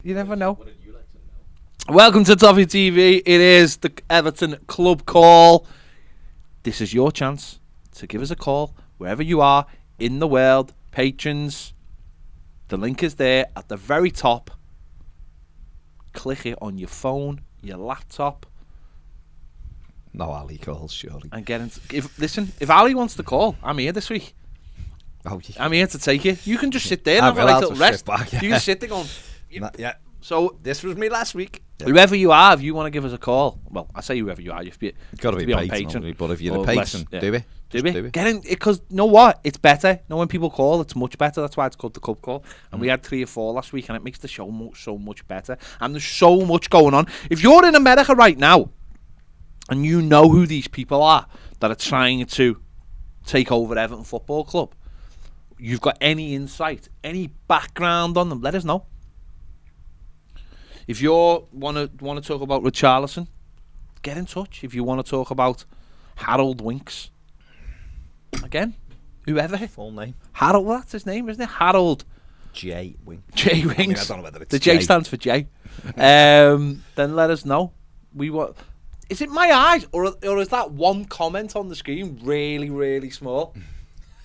You never know. What did you like to know? Welcome to Toffee TV. It is the Everton ClubCall. This is your chance to give us a call wherever you are in the world. Patrons, the link is there at the very top. Click it on your phone, your laptop. No Ali calls, surely. And get into. If Ali wants to call, I'm here this week. Oh, I'm here to take you. You can just sit there and have a little rest. Back, yeah. You can sit there going. Yeah. So This was me last week. Yeah. whoever you are, if you want to give us a call, well, I say whoever you are, you've got to be on patron, Patreon. but if you're or a patron, less, do it. Do Just it. Get in, because you know what? It's better. When people call, it's much better. That's why it's called the Club Call. And we had 3 or 4 last week, and it makes the show so much better. And there's so much going on. If you're in America right now, and you know who these people are that are trying to take over Everton Football Club, you've got any insight, any background on them, let us know. If you want to talk about Richarlison, get in touch. If you want to talk about Harold Winks, again, whoever. Full name. Harold, that's his name, isn't it? Harold J. Winks. J. Winks. I mean, I don't know whether it's the J stands for J. Then let us know. Is it my eyes, or is that one comment on the screen really, really small?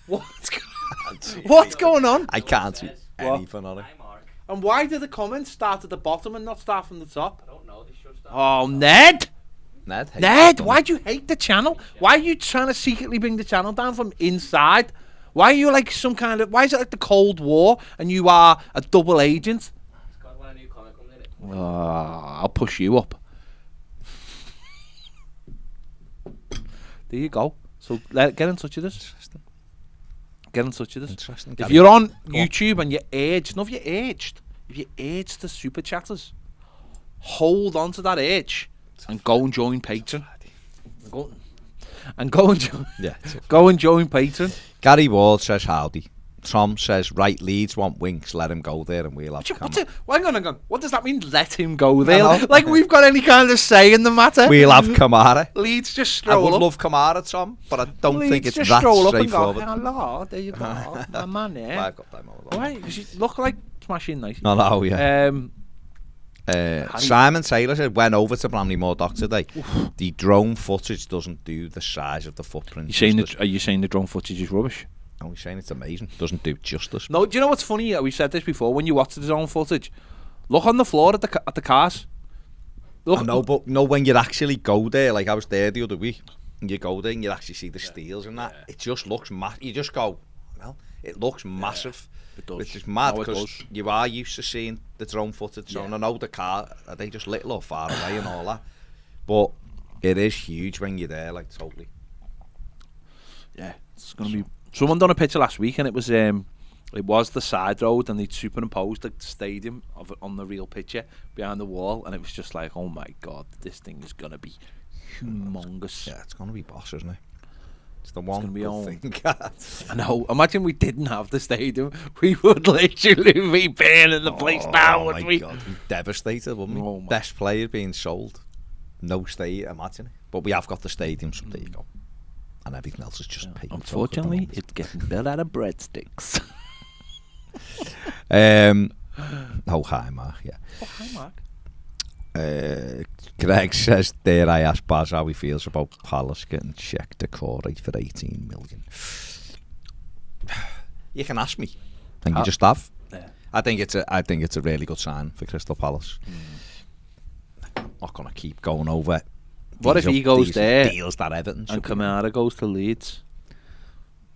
What's going on? I can't see anything on it. Hi, Mark. And why do the comments start at the bottom and not start from the top? I don't know. They should start. Oh, Ned! Ned, Why do you hate the channel? Why are you trying to secretly bring the channel down from inside? Why are you like some kind of... Why is it like the Cold War and you are a double agent? It's got one new comic on it. I'll push you up. There you go. So get in touch with us. Get in touch with us. Interesting. If you're on YouTube and you're aged, if you're aged to super chatters, hold on to that age and go and join Patreon. Go and join. Yeah. Go and join Patreon. Gary Ward says howdy. Tom says, right, Leeds want Winks, let him go there and we'll have Hang on. What does that mean, let him go there? know. Like we've got any kind of say in the matter? We'll have Kamara. Leeds just I stroll would up. love Kamara, Tom, but I don't think Leeds it's just that stroll up and straightforward. go, hello, there you go, my man here. I've got time over. Why? Because you look like smashing nice. No, yeah. Harry- Simon Taylor said, went over to Bramley Moor Dock today. The drone footage doesn't do the size of the footprint. Are you saying the drone footage is rubbish? Oh, he's saying it's amazing. Doesn't do justice. No, do you know what's funny? We've said this before. When you watch the drone footage, look on the floor at the cars. Look. No, but no, when you actually go there, like I was there the other week, and you go there and you actually see the steels and that, it just looks massive. You just go, well, it looks massive. It does. Which is mad No, it because does. you are used to seeing the drone footage. So I know the car, are they just little or far away and all that? But it is huge when you're there, like totally. Yeah, it's gonna be. Someone done a picture last week, and it was the side road, and they'd superimposed the stadium of it on the real picture behind the wall, and it was just like, oh my god, this thing is gonna be humongous. Yeah, it's gonna be boss, isn't it? It's the one gonna be good thing. I know. Imagine we didn't have the stadium. We would literally be burning the place down, wouldn't we? God, we'd be devastated, wouldn't we? Oh my- Best player being sold. No stadium, imagine it. But we have got the stadium, so there you go. And everything else is just paid. Unfortunately, it's getting built out of breadsticks. Oh, hi, Mark, yeah. Oh, hi, Mark. Greg says, dare I ask Baz how he feels about Palace getting checked to Corey for 18 million? You can ask me, and you just have. Yeah. I think it's a really good sign for Crystal Palace. I'm not gonna keep going over. What if he goes there deals that Everton and Kamara goes to Leeds?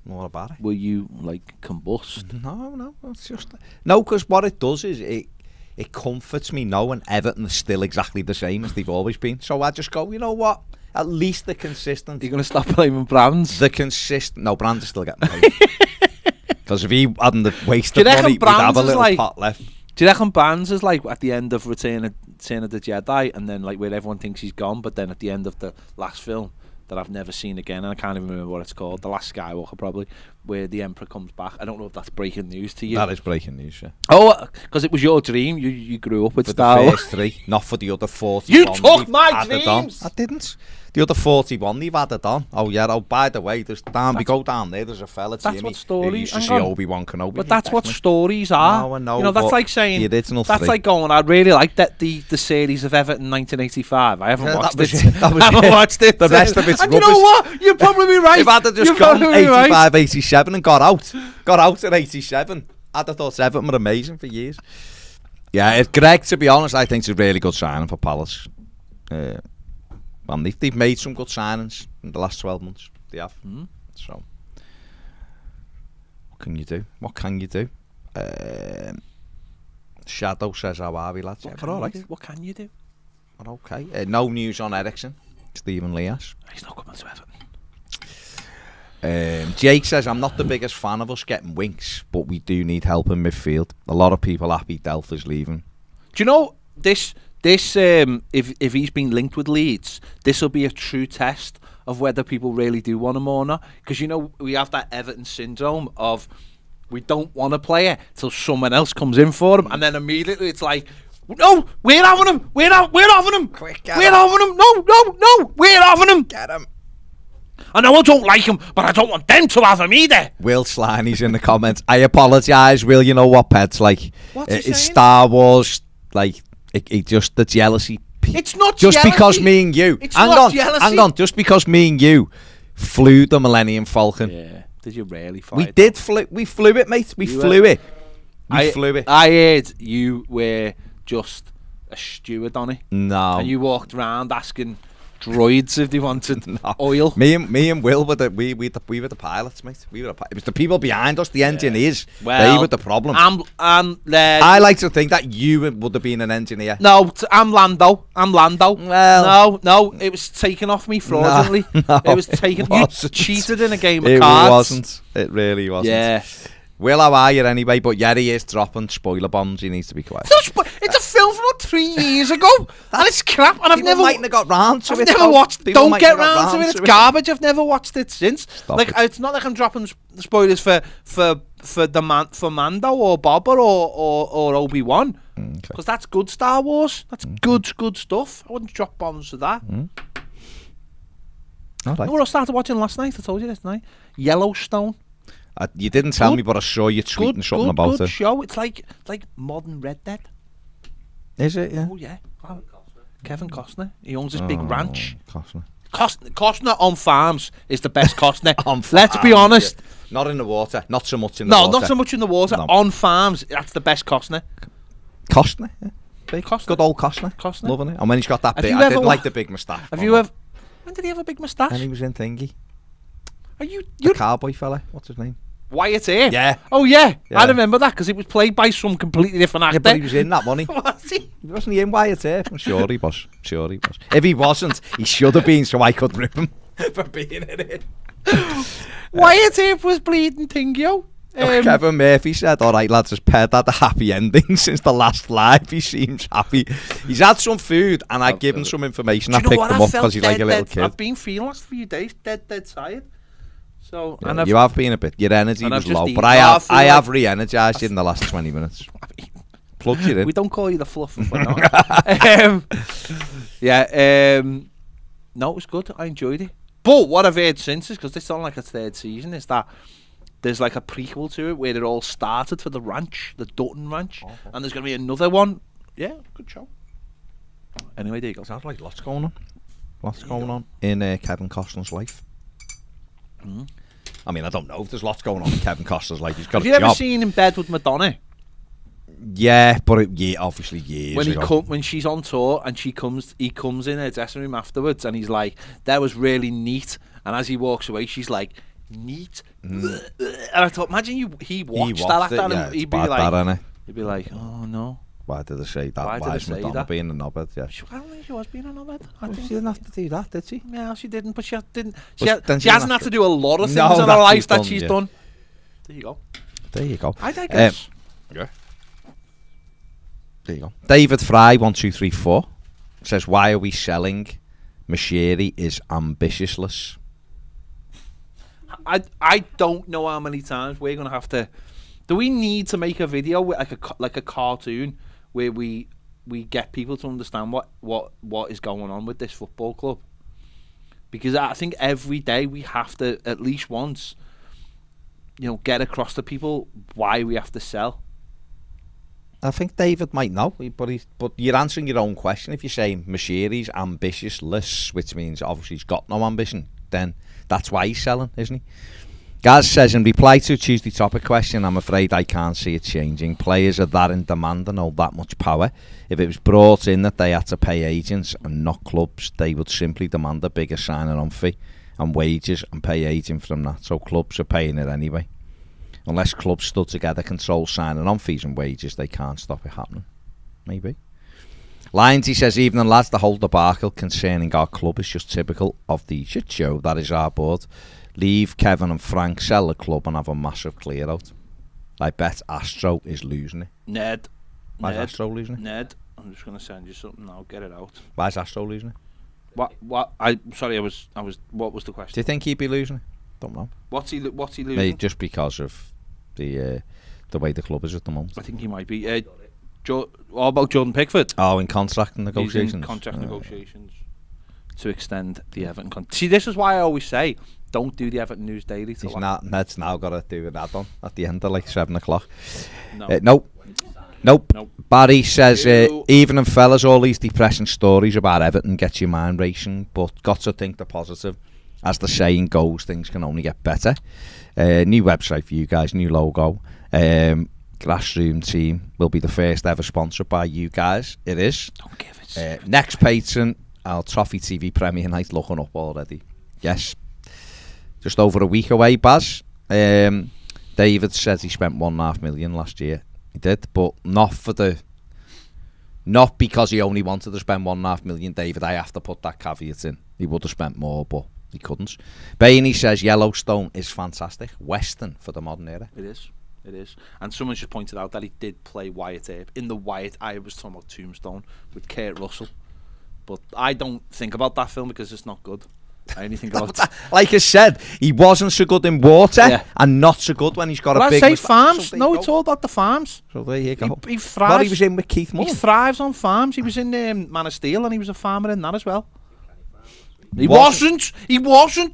What about it? Will you like combust? No, it's just no, because what it does is it comforts me knowing Everton is still exactly the same as they've always been. So I just go, you know what? At least the consistent. You're gonna stop blaming Brands? No, Brands is still getting paid. Because if he hadn't wasted money, we'd have a little pot left. Do you reckon Brands is like at the end of Return of the Jedi, and then like where everyone thinks he's gone, but then at the end of the last film that I've never seen again, and I can't even remember what it's called, The Last Skywalker probably, where the Emperor comes back. I don't know if that's breaking news to you. That is breaking news, yeah. Oh, because it was your dream. You grew up with for Star the Wars. first 3, not for the other 40. You took my dreams! I didn't. The other 41 they've added on. Oh yeah. Oh, by the way, we go down there. There's a fella. That's Jimmy, what stories. who used to see Obi-Wan Kenobi. But that's what stories are. No, I know. You know, that's like saying the original that's 3. like going. I really like the series of Everton 1985. I haven't watched that was it. That was I haven't watched it. The rest of it's and rubbish. you know what? You're probably right. If I'd have just gone 85, 87 and got out at 87, I'd have thought Everton were amazing for years. Yeah, Greg, to be honest, I think it's a really good signing for Palace. They've made some good signings in the last 12 months. They have. So, what can you do? Shadow says, how are we, lads? What we're all right. What can you do? We're okay. No news on Ericsson. Stephen Leas. He's not coming to Everton. Jake says, I'm not the biggest fan of us getting Winks, but we do need help in midfield. A lot of people happy Delph is leaving. Do you know this? If he's been linked with Leeds, this will be a true test of whether people really do want him or not. Because we have that Everton syndrome of we don't want a player till someone else comes in for him, and then immediately it's like, no, we're having him. We're having him. Quick, we're having him. No, we're having him. Get him. I know I don't like him, but I don't want them to have him either. Will Slaney's in the comments. I apologise, Will. You know what, Pet's like? What's he saying? Star Wars, like, it just the jealousy. It's not just jealousy. Because me and you. It's not jealousy. Hang on. Just because me and you flew the Millennium Falcon. Yeah. Did you really fly? We flew it, mate. We flew it. I heard you were just a steward on it. No. And you walked around asking droids if they wanted oil. Me and Will were the pilots, mate. It was the people behind us, the engineers. Well, they were the problem. I like to think that you would have been an engineer. No, I'm Lando. Well, no, it was taken off me fraudulently. No, it was taken. You cheated in a game of cards. It wasn't. It really wasn't. Yeah. Will, how are you anyway? But yeah, he is dropping spoiler bombs. He needs to be quiet. It's a film from 3 years ago, and it's crap. And I've never got round to it. I've never watched. Don't get round to it. It's garbage. I've never watched it since. It's not like I'm dropping spoilers for Mando or Boba or Obi-Wan, because that's good Star Wars. That's good stuff. I wouldn't drop bombs for that. All right. You know what I started watching last night? I told you this night. Yellowstone. You didn't tell me, but I saw you tweeting something about it. Good show. It's like modern Red Dead. Is it? Yeah. Oh yeah. Kevin Costner. He owns this big ranch. Costner on farms is the best Costner. On farms, let's be honest. Yeah. Not in the water. Not so much in the water. No, not so much in the water. No. On farms, that's the best Costner. Costner. Yeah. Costner. Good old Costner. Loving it. And when he's got that big, I didn't like the big moustache. Have you ever? When did he have a big moustache? And he was in Thingy. Are you the cowboy fella? What's his name? Wyatt Earp. Yeah. Oh yeah. I remember that because it was played by some completely different actor. Yeah, but he was in that, wasn't he? Was he? Wasn't he in Wyatt Earp? I'm sure he was. If he wasn't, he should have been, so I could rip him for being in it. Wyatt Earp was bleeding Tingyo. Kevin Murphy said, all right, lads, has Ped had a happy ending since the last live. He seems happy. He's had some food, and I give him some information. I picked him up because he's like a little kid. I've been feeling last few days dead tired. So, yeah, you have been a bit. Your energy was low, but I have re-energised you in the last 20 minutes. Plugged you in. We don't call you the fluffer, but no, it was good. I enjoyed it. But what I've heard since is, because this is on like a third season, is that there's like a prequel to it where it all started for the ranch, the Dutton Ranch, and there's going to be another one. Yeah, good show. Anyway, there you go. Sounds like lots going on. Lots going on in Kevin Costner's life. I mean, I don't know if there's lots going on in Kevin Costner's life. He's got a job. Have you ever seen In Bed with Madonna? Yeah, but obviously years ago. When she's on tour and he comes in her dressing room afterwards, and he's like, "That was really neat." And as he walks away, she's like, "Neat." And I thought, imagine he watched that after, and he'd be like, "Oh no." Why did they say that? Why is Madonna being a knobhead? Yeah. I don't think she was being a knobhead. She didn't have to do that, did she? Yeah, she didn't. But she didn't. She hasn't had to do a lot of things in her life that she's done. There you go. There you go. I digress. Yeah. There you go. David Fry 1234 says, "Why are we selling? Machiri is ambitiousless." I don't know how many times we're gonna have to. Do we need to make a video with like a cartoon where we get people to understand what is going on with this football club? Because I think every day we have to, at least once, get across to people why we have to sell. I think David might know, but you're answering your own question. If you're saying Mashiri's ambitious, which means obviously he's got no ambition, then that's why he's selling, isn't he? Gaz says, in reply to a Tuesday topic question, I'm afraid I can't see it changing. Players are that in demand and hold that much power. If it was brought in that they had to pay agents and not clubs, they would simply demand a bigger signing-on fee and wages and pay agent from that. So clubs are paying it anyway. Unless clubs stood together, control signing-on fees and wages, they can't stop it happening. Maybe. Lionsy says, evening lads, the whole debacle concerning our club is just typical of the shit show that is our board. Leave Kevin and Frank, sell the club and have a massive clear out. I bet Astro is losing it. Ned. Why is Astro losing it? Ned, I'm just going to send you something now. Get it out. Why is Astro losing it? What was the question? Do you think he'd be losing it? Don't know. What's he losing? Maybe just because of the way the club is at the moment. I think he might be. What about Jordan Pickford? Oh, in contract negotiations. He's in contract negotiations to extend the Everton contract. See, this is why I always say, don't do the Everton News Daily. Ned's now got to do an add-on at the end of like 7 o'clock. No. Nope. Barry says, evening fellas, all these depressing stories about Everton get your mind racing, but got to think the positive. As the saying goes, things can only get better. New website for you guys, new logo. Grassroom team will be the first ever sponsored by you guys. It is. Don't give it. Next patron, our Toffee TV Premier Night looking up already. Yes. Just over a week away, Baz. David says he spent $1.5 million last year. He did, but not because he only wanted to spend $1.5 million, David. I have to put that caveat in. He would have spent more, but he couldn't. Bainey says Yellowstone is fantastic. Western for the modern era. It is. And someone just pointed out that he did play Wyatt Earp. In the Wyatt, I was talking about Tombstone with Kurt Russell. But I don't think about that film because it's not good. I only think about like I said, he wasn't so good in water and not so good when he's got a big... I say farms. No, it's all about the farms. So there you go. He thrives. Well, he was in with Keith Mullen. He thrives on farms. He was in Man of Steel and he was a farmer in that as well. He wasn't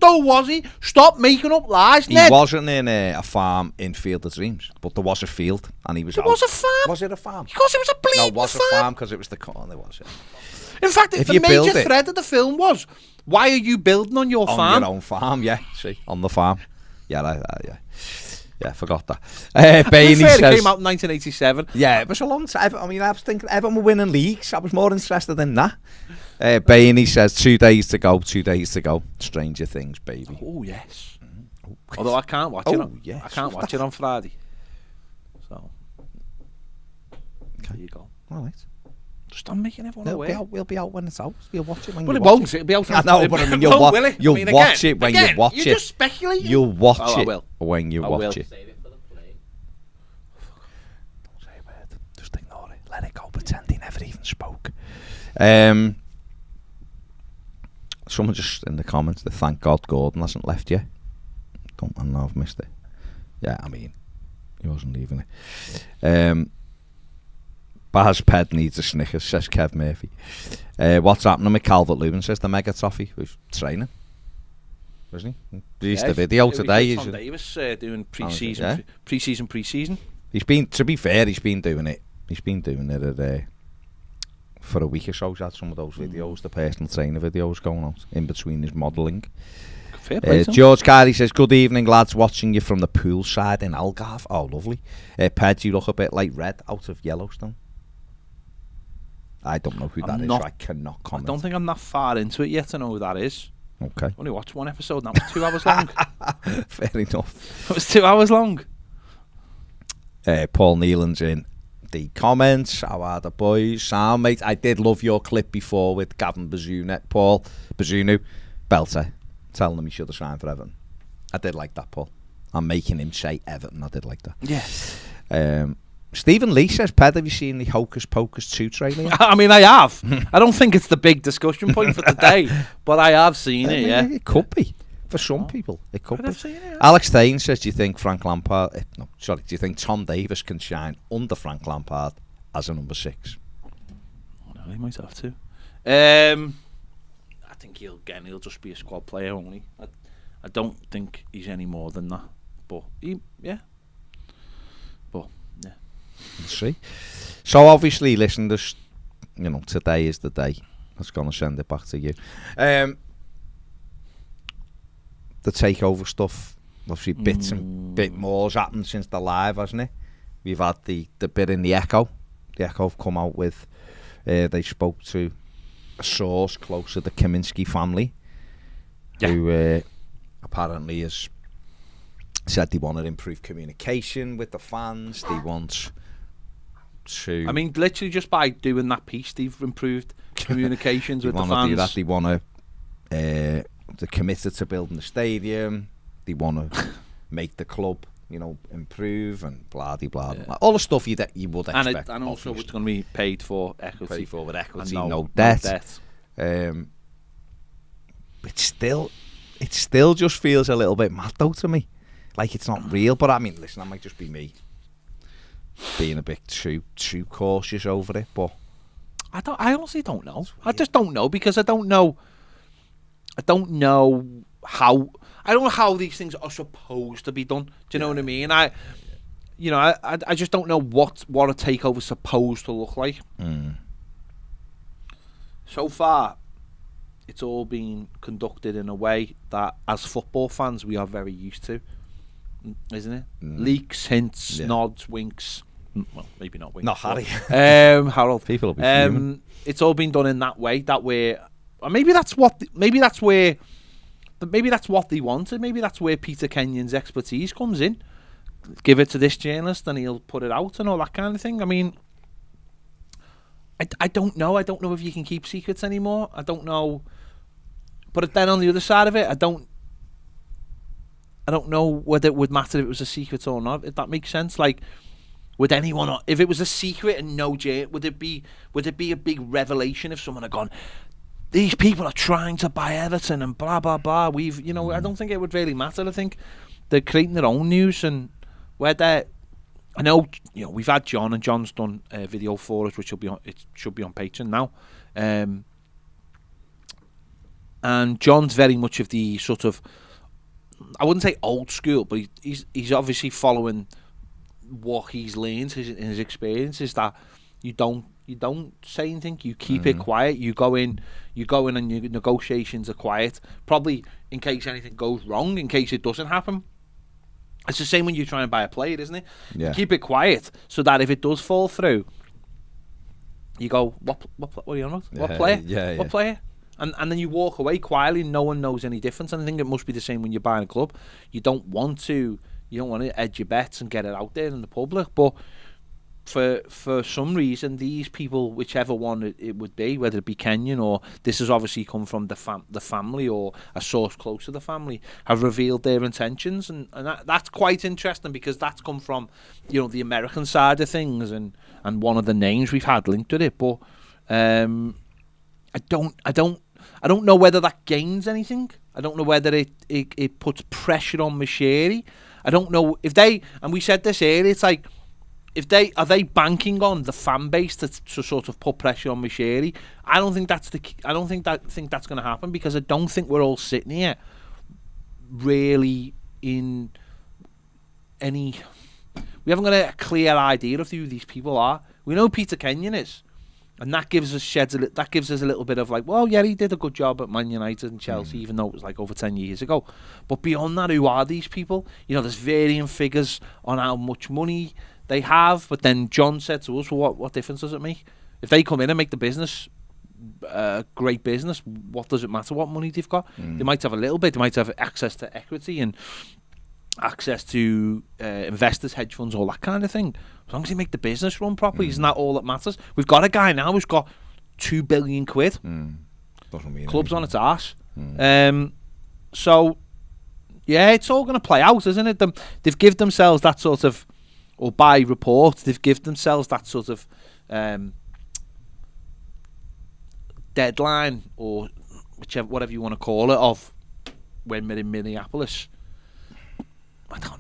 though, was he? Stop making up lies, Ned. He wasn't in a farm in Field of Dreams, but there was a field and he was out. Was a farm? Was it a farm? Because it was a bleeding farm. No, it was a farm because it was the corn. There was, In fact, the major thread of the film was, why are you building on your farm? On your own farm, yeah. See, on the farm. Yeah, yeah, forgot that. Bailey says... It came out in 1987. Yeah, it was a long time. I mean, I was thinking Everton were winning leagues. I was more interested in that. Bainey says 2 days to go. Stranger Things, baby. Oh, yes. Although I can't watch it. I can't watch it on Friday. So, there you go. All right. Just I'm making everyone aware. We'll be out when it's out. You'll watch it when well, you it watch won't. it. It'll be out. I know, but I mean, you'll watch it when you watch it. You're just speculating. You'll watch I it will. when you watch it. Save it for the play. Don't say a word. Just ignore it. Let it go. Pretend he never even spoke. Someone just in the comments, they thank God Gordon hasn't left yet. I know I've missed it. Yeah, I mean, he wasn't leaving it. Baz Ped needs a Snickers, says Kev Murphy. What's happening with Calvert-Lewin, says the Mega Toffee, who's training. Wasn't he? Released the video today. Tom Davis doing pre-season. He's been, to be fair, he's been doing it for a week or so. He's had some of those videos, the personal trainer videos going out in between his modelling. George Carey says, good evening lads, watching you from the poolside in Algarve. Oh, lovely. Ped, you look a bit like Red out of Yellowstone. I don't know who that is, so I cannot comment. I don't think I'm that far into it yet to know who that is. Okay. Only watched one episode and that was 2 hours long. Fair enough. It was 2 hours long. Paul Nealon's in the comments. How are the boys? Sound, mate. I did love your clip before with Gavin Bazunu. Belter. Telling him he should have signed for Everton. I did like that, Paul. I'm making him say Everton. I did like that. Yes. Stephen Lee says, Ped, have you seen the Hocus Pocus 2 trailer yet? I mean, I have. I don't think it's the big discussion point for today, but I have seen it, yeah. It could be. For some people, it could be. Seen it, Alex Thain says, do you think do you think Tom Davis can shine under Frank Lampard as a number 6? No, he might have to. I think he'll just be a squad player only. I don't think he's any more than that. But yeah. Let's see. So obviously, listen, there's, today is the day. I was going to send it back to you. The takeover stuff, obviously bit more's happened since the live, hasn't it? We've had the bit in the Echo. The Echo have come out with, they spoke to a source close to the Kaminsky family, who apparently has said they want to improve communication with the fans. They want to... I mean, literally just by doing that piece, they've improved communications with the fans. Do that. They want to... they're committed to building the stadium. They want to make the club, improve and blah blah. All the stuff you would expect. And also it's going to be paid for equity. Paid for with equity, no debt. It still just feels a little bit mad though to me. Like it's not real, but I mean, listen, that might just be me being a bit too cautious over it. But I honestly don't know. I just don't know because I don't know how these things are supposed to be done. Do you know what I mean? I just don't know what a takeover is supposed to look like. So far, it's all been conducted in a way that, as football fans, we are very used to, isn't it? Leaks, hints, nods, winks. Well, maybe not winks. Not Harry. Harold. People will be fuming. It's all been done in that way. Or maybe that's what they wanted. Maybe that's where Peter Kenyon's expertise comes in. Give it to this journalist and he'll put it out and all that kind of thing. I mean, I don't know. I don't know if you can keep secrets anymore. I don't know. But then on the other side of it, I don't know whether it would matter if it was a secret or not. If that makes sense, like, would anyone? If it was a secret and would it be a big revelation if someone had gone, these people are trying to buy Everton and blah blah blah. I don't think it would really matter. I think they're creating their own news and I know, we've had John, and John's done a video for us, which should be on Patreon now. And John's very much of the sort of, I wouldn't say old school, but he's obviously following what he's learned in his experience, is that you don't say anything, you keep it quiet, you go in and your negotiations are quiet, probably in case anything goes wrong, in case it doesn't happen. It's the same when you try and buy a player, isn't it? Yeah. You keep it quiet so that if it does fall through, you go, what are you on about? What player? What player? And then you walk away quietly, no one knows any difference. And I think it must be the same when you're buying a club. You don't want to edge your bets and get it out there in the public, but for some reason, these people, whichever one it would be, whether it be Kenyon or this has obviously come from the family or a source close to the family, have revealed their intentions, and that's quite interesting because that's come from the American side of things and one of the names we've had linked with it. But I don't know whether that gains anything. I don't know whether it puts pressure on Mashiri. I don't know if they, and we said this earlier, it's like, are they banking on the fan base to sort of put pressure on Mashiri? I don't think that's that's going to happen, because I don't think we're all sitting here really in any. We haven't got a clear idea of who these people are. We know Peter Kenyon is, and that gives us a little bit of like, well, yeah, he did a good job at Man United and Chelsea, even though it was like over 10 years ago. But beyond that, who are these people? There's varying figures on how much money they have, but then John said to us, well, what difference does it make? If they come in and make the business great business, what does it matter what money they've got? They might have a little bit, they might have access to equity and access to investors, hedge funds, all that kind of thing. As long as they make the business run properly, isn't that all that matters? We've got a guy now who's got £2 billion. Club's on its arse. So, yeah, it's all going to play out, isn't it? They've given themselves that sort of, or by report, they've given themselves that sort of deadline, or whatever you want to call it, of when we're in Minneapolis.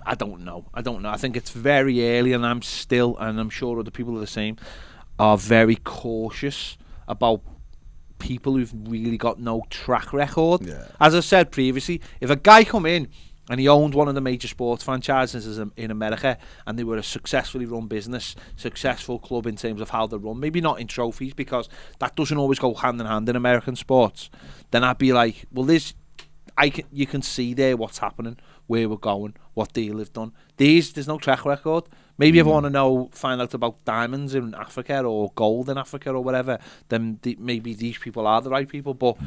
I don't know. I think it's very early, and I'm sure other people are the same, are very cautious about people who've really got no track record. Yeah. As I said previously, if a guy come in and he owned one of the major sports franchises in America, and they were a successfully run business, successful club in terms of how they run, maybe not in trophies, because that doesn't always go hand in hand in American sports, then I'd be like, well, you can see there what's happening, where we're going, what deal they've done. There's no track record. Maybe if I want to find out about diamonds in Africa or gold in Africa or whatever, then maybe these people are the right people. But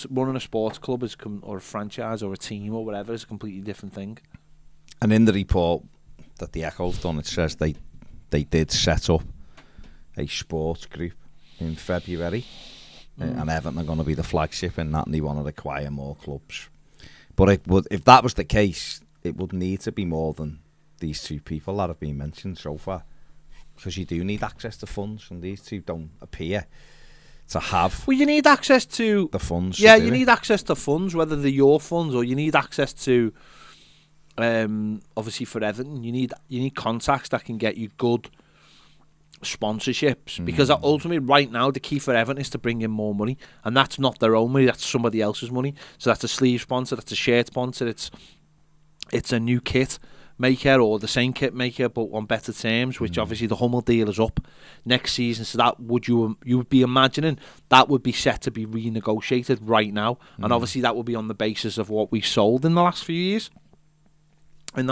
running a sports club or a franchise or a team or whatever is a completely different thing. And in the report that the Echo've done, it says they did set up a sports group in February, and Everton are going to be the flagship in that, and they want to acquire more clubs. But if that was the case, it would need to be more than these two people that have been mentioned so far, because you do need access to funds, and these two don't appear to have. Well, you need access to the funds. Yeah, you need access to funds, whether they're your funds or you need access to. Obviously, for Everton, you need contacts that can get you good sponsorships, because ultimately, right now, the key for Everton is to bring in more money, and that's not their own money; that's somebody else's money. So that's a sleeve sponsor, that's a shirt sponsor, it's a new kit maker or the same kit maker but on better terms, which obviously the Hummel deal is up next season, so that you would be imagining that would be set to be renegotiated right now, and obviously that would be on the basis of what we sold in the last 2 years, and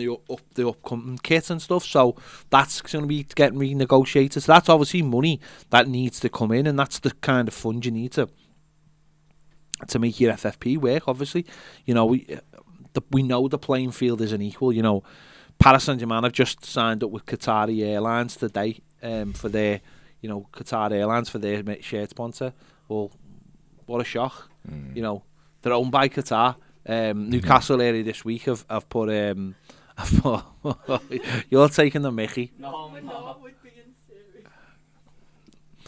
the upcoming kit and stuff. So that's going to be getting renegotiated. So that's obviously money that needs to come in, and that's the kind of fund you need to make your FFP work. Obviously, we know the playing field isn't equal. Paris Saint-Germain have just signed up with Qatari Airlines today for their, Qatar Airlines for their shirt sponsor. Well, what a shock. They're owned by Qatar. Newcastle earlier this week have put you're taking the mickey. No, We're not, we're being serious.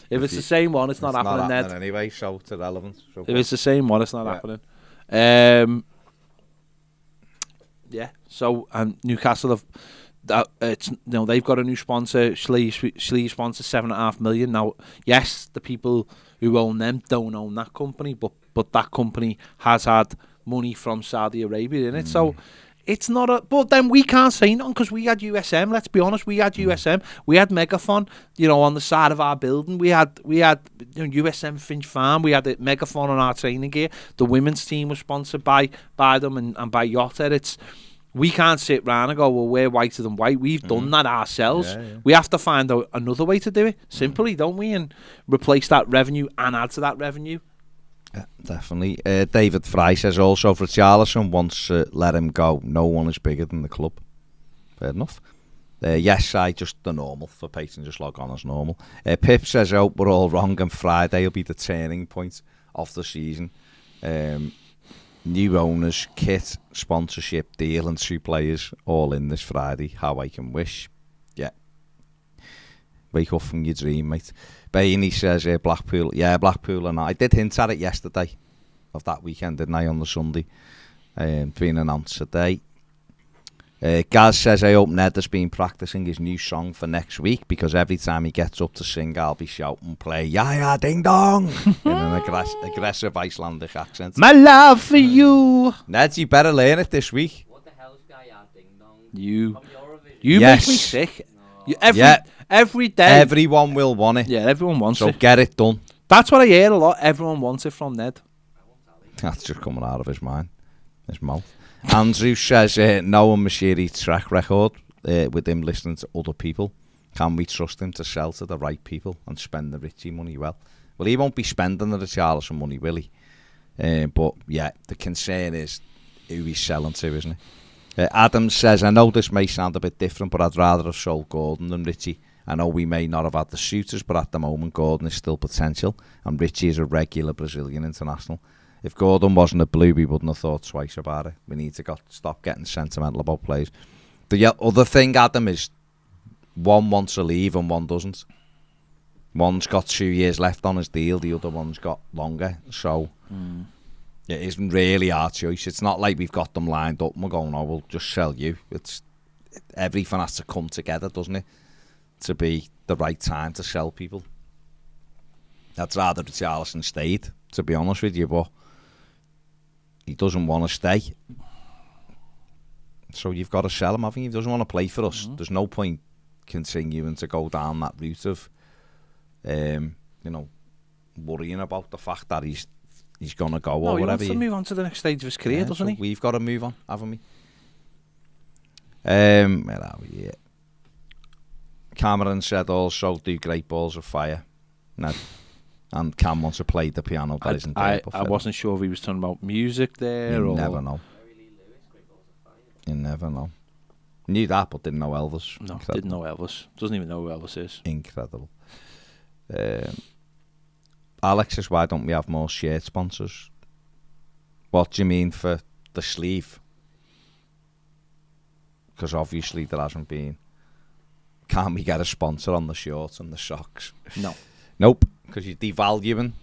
If it's the same one, it's not happening, Ned. Anyway, so it's irrelevant. So If it's the same one, it's not happening. Yeah. So Newcastle have they've got a new sponsor, sleeve sponsor, $7.5 million. Now, yes, the people who own them don't own that company, but that company has had money from Saudi Arabia in it. So it's not a. But then we can't say nothing because we had USM. Let's be honest, we had USM. We had Megaphone, on the side of our building. We had USM Finch Farm. We had Megaphone on our training gear. The women's team was sponsored by them and by Yotta. We can't sit round and go, well, we're whiter than white. We've done that ourselves. Yeah. We have to find another way to do it, simply, don't we? And replace that revenue and add to that revenue. Yeah, definitely. David Fry says also, for Richarlison, once let him go, no one is bigger than the club. Fair enough. Yes, just the normal for patrons, just log on as normal. Pip says, I hope we're all wrong and Friday will be the turning point of the season. New owners, kit, sponsorship, deal and 2 players all in this Friday. How I can wish. Yeah. Wake up from your dream, mate. Bainey says Blackpool. Yeah, Blackpool and I did hint at it yesterday of that weekend, didn't I, on the Sunday. Being announced today. Gaz says, I hope Ned has been practising his new song for next week, because every time he gets up to sing, I'll be shouting, play Ya Ding Dong in an aggressive Icelandic accent. My love for you. Ned, you better learn it this week. What the hell's Ya Ding Dong? You Yes. make me sick. No. Every day. Everyone will want it. Yeah, everyone wants it. So get it done. That's what I hear a lot. Everyone wants it from Ned. That's just coming out of his mind. His mouth. Andrew says, knowing Mashiri's track record with him listening to other people, can we trust him to sell to the right people and spend the Richie money well? Well, he won't be spending the Richarlison money, will he? But yeah, the concern is who he's selling to, isn't it? Adam says, I know this may sound a bit different, but I'd rather have sold Gordon than Richie. I know we may not have had the suitors, but at the moment Gordon is still potential, and Richie is a regular Brazilian international. If Gordon wasn't a blue, we wouldn't have thought twice about it. We need to stop getting sentimental about players. The other thing, Adam, is one wants to leave and one doesn't. One's got 2 years left on his deal, the other one's got longer. So it isn't really our choice. It's not like we've got them lined up and we're going, oh, we'll just sell you. Everything has to come together, doesn't it, to be the right time to sell people. I'd rather Richarlison stayed, to be honest with you, but he doesn't want to stay. So you've got to sell him, haven't you? If he doesn't want to play for us, there's no point continuing to go down that route of, worrying about the fact that he's going to go or whatever. He wants to move on to the next stage of his career, doesn't he? We've got to move on, haven't we? Where are we? Yeah. Cameron said also, do great balls of fire. No. And Cam wants to play the piano that isn't there. I wasn't sure if he was talking about music there you or... never know. You never know. Knew that, but didn't know Elvis. No, didn't know Elvis. Doesn't even know who Elvis is. Incredible. Alex says, why don't we have more shirt sponsors? What do you mean for the sleeve? Because obviously there hasn't been. Can't we get a sponsor on the shorts and the socks? No. Nope, because you're devaluing.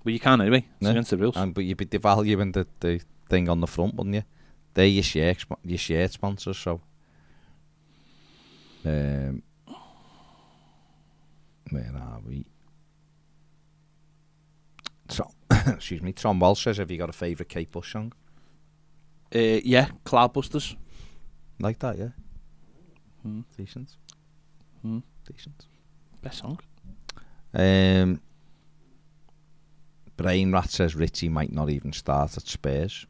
Well, you can anyway. It's against the rules. But you'd be devaluing the thing on the front, wouldn't you? They're your shirt sponsors, so... where are we? So, excuse me. Tom Walsh says, have you got a favourite Kate Bush song? Yeah, Cloudbusters. Like that, yeah. Decent. Decent. Best song. Brain Rat says Richie might not even start at Spurs.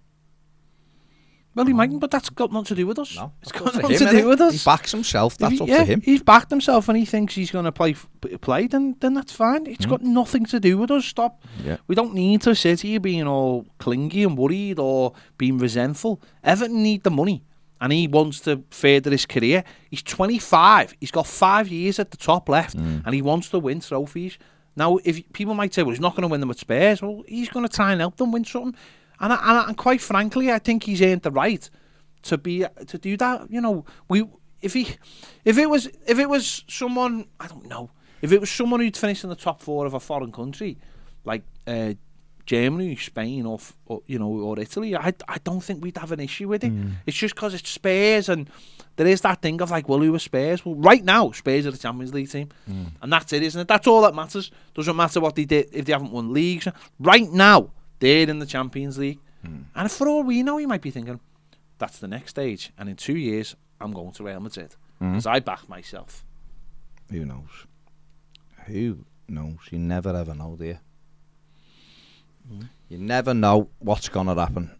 Well, he mightn't, but that's got nothing to do with us. No, it's got nothing to do with us. He backs himself. That's up to him. He's backed himself, and he thinks he's going to play. Then that's fine. It's got nothing to do with us. Stop. Yeah. We don't need to sit here being all clingy and worried or being resentful. Everton need the money, and he wants to further his career. He's 25. He's got 5 years at the top left, and he wants to win trophies. Now, if people might say, well, he's not going to win them at Spurs. Well, he's going to try and help them win something. And quite frankly, I think he's earned the right to do that. You know, if it was someone, I don't know, if it was someone who'd finished in the top 4 of a foreign country, like Germany, Spain, or Italy, I don't think we'd have an issue with it. It's just because it's Spurs, and there is that thing of like, well, who are Spurs? Well, right now, Spurs are the Champions League team, and that's it, isn't it? That's all that matters. Doesn't matter what they did if they haven't won leagues. Right now, they're in the Champions League. And for all we know, he might be thinking, that's the next stage. And in 2 years, I'm going to Real Madrid. Because I back myself. Who knows? Who knows? You never ever know, do you? You never know what's going to happen.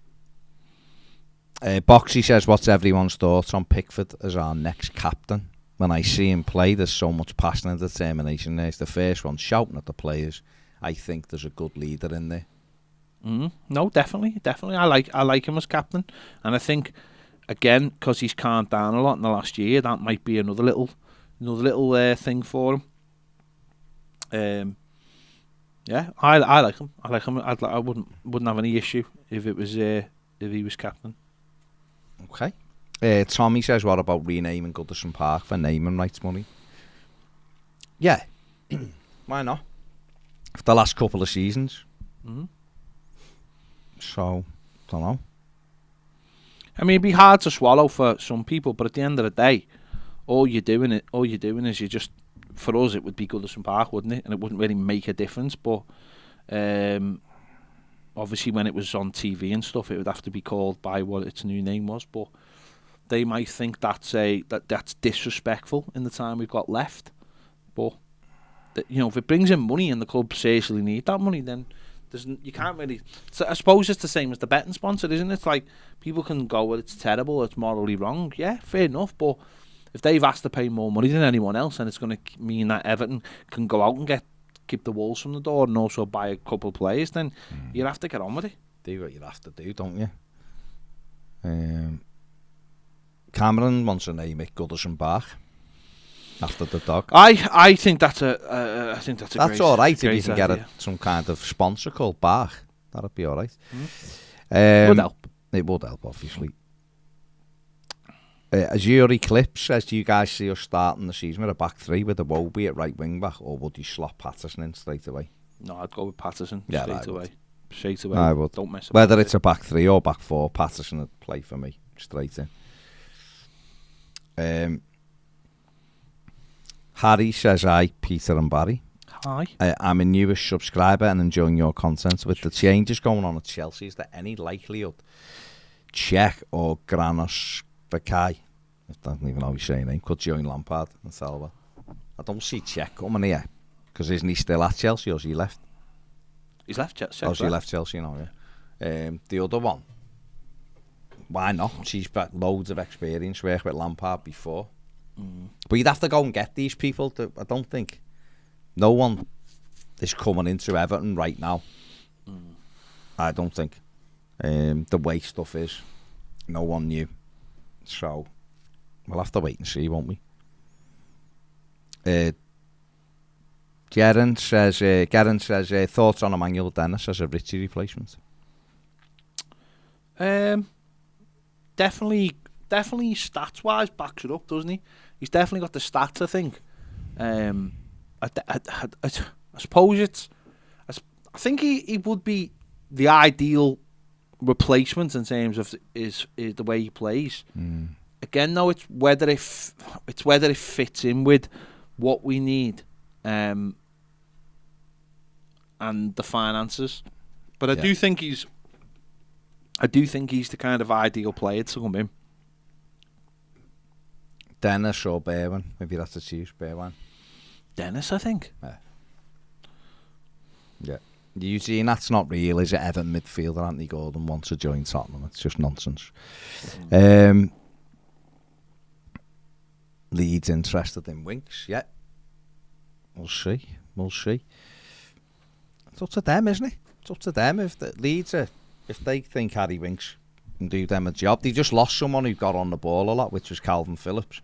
Boxy says, what's everyone's thoughts on Pickford as our next captain? When I see him play, there's so much passion and determination there. It's the first one shouting at the players. I think there's a good leader in there. No, definitely. I like him as captain, and I think again because he's calmed down a lot in the last year, that might be another little thing for him. Yeah, I like him. I wouldn't have any issue if he was captain. Okay. Tommy says, what about renaming Goodison Park for naming rights money? Yeah, why not? For the last couple of seasons. So, don't know. I mean, it'd be hard to swallow for some people, but at the end of the day, all you're doing is you just, for us, it would be Goodison Park, wouldn't it? And it wouldn't really make a difference. But obviously, when it was on TV and stuff, it would have to be called by what its new name was. But they might think that's disrespectful in the time we've got left. But if it brings in money and the club seriously need that money, then you can't really. So I suppose it's the same as the betting sponsor, isn't it? It's like people can go, well, it's terrible, it's morally wrong. Yeah, fair enough. But if they've asked to pay more money than anyone else, and it's going to mean that Everton can go out and keep the walls from the door and also buy a couple of players, then you have to get on with it. Do what you have to do, don't you? Cameron wants to name it Goodison Park after the dog. I think that's a that's all right if you can idea. get some kind of sponsor called Bach. That'd be all right. Would help. It would help, obviously. Azure Eclipse says, do you guys see us starting the season with a back 3 with a Wobie at right wing back, or would you slot Patterson in straight away? No, I'd go with Patterson straight away. I would. Don't mess about whether it's a back 3 or back 4, Patterson would play for me straight in. Harry says, Peter and Barry. Hi. I'm a newish subscriber and enjoying your content. With the changes going on at Chelsea, is there any likelihood Czech or Granos Vakai, I don't even know how you say your name, could join Lampard and Salva? I don't see Czech coming here, because isn't he still at Chelsea, or has he left? He's left Chelsea. Oh, he left Chelsea now, yeah. The other one, why not? She's got loads of experience working with Lampard before. But you'd have to go and get these people. I don't think no one is coming into Everton right now. I don't think. The way stuff is, no one knew. So we'll have to wait and see, won't we? Garen says thoughts on Emmanuel Dennis as a Richie replacement. Definitely stats wise backs it up, doesn't he? He's definitely got the stats, I think. I suppose it's. I think he would be the ideal replacement in terms of is the way he plays. Again, though, it's whether it fits in with what we need, and the finances. But I do think he's the kind of ideal player to come in. Dennis or Berwin, maybe that's to choose Berwin. Dennis, I think. Yeah. Eugene, that's not real, is it? Everton midfielder Anthony Gordon wants to join Tottenham. It's just nonsense. Leeds interested in Winks, yeah. We'll see. It's up to them, isn't it? It's up to them. If the Leeds if they think Harry Winks can do them a job. They just lost someone who got on the ball a lot, which was Calvin Phillips.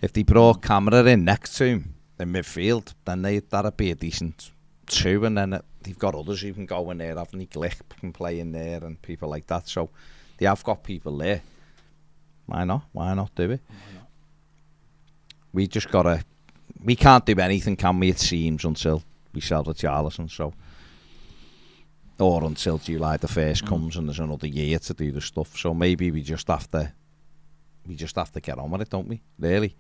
If they brought Camera in next to him in midfield, then that'd be a decent two, and then they've got others who can go in there, haven't they? Glick can play in there and people like that. So they have got people there. Why not do it? We just gotta. We can't do anything, can we? It seems, until we sell the Richarlison. So, or until July the 1st comes and there's another year to do the stuff. So maybe we just have to get on with it, don't we? Really,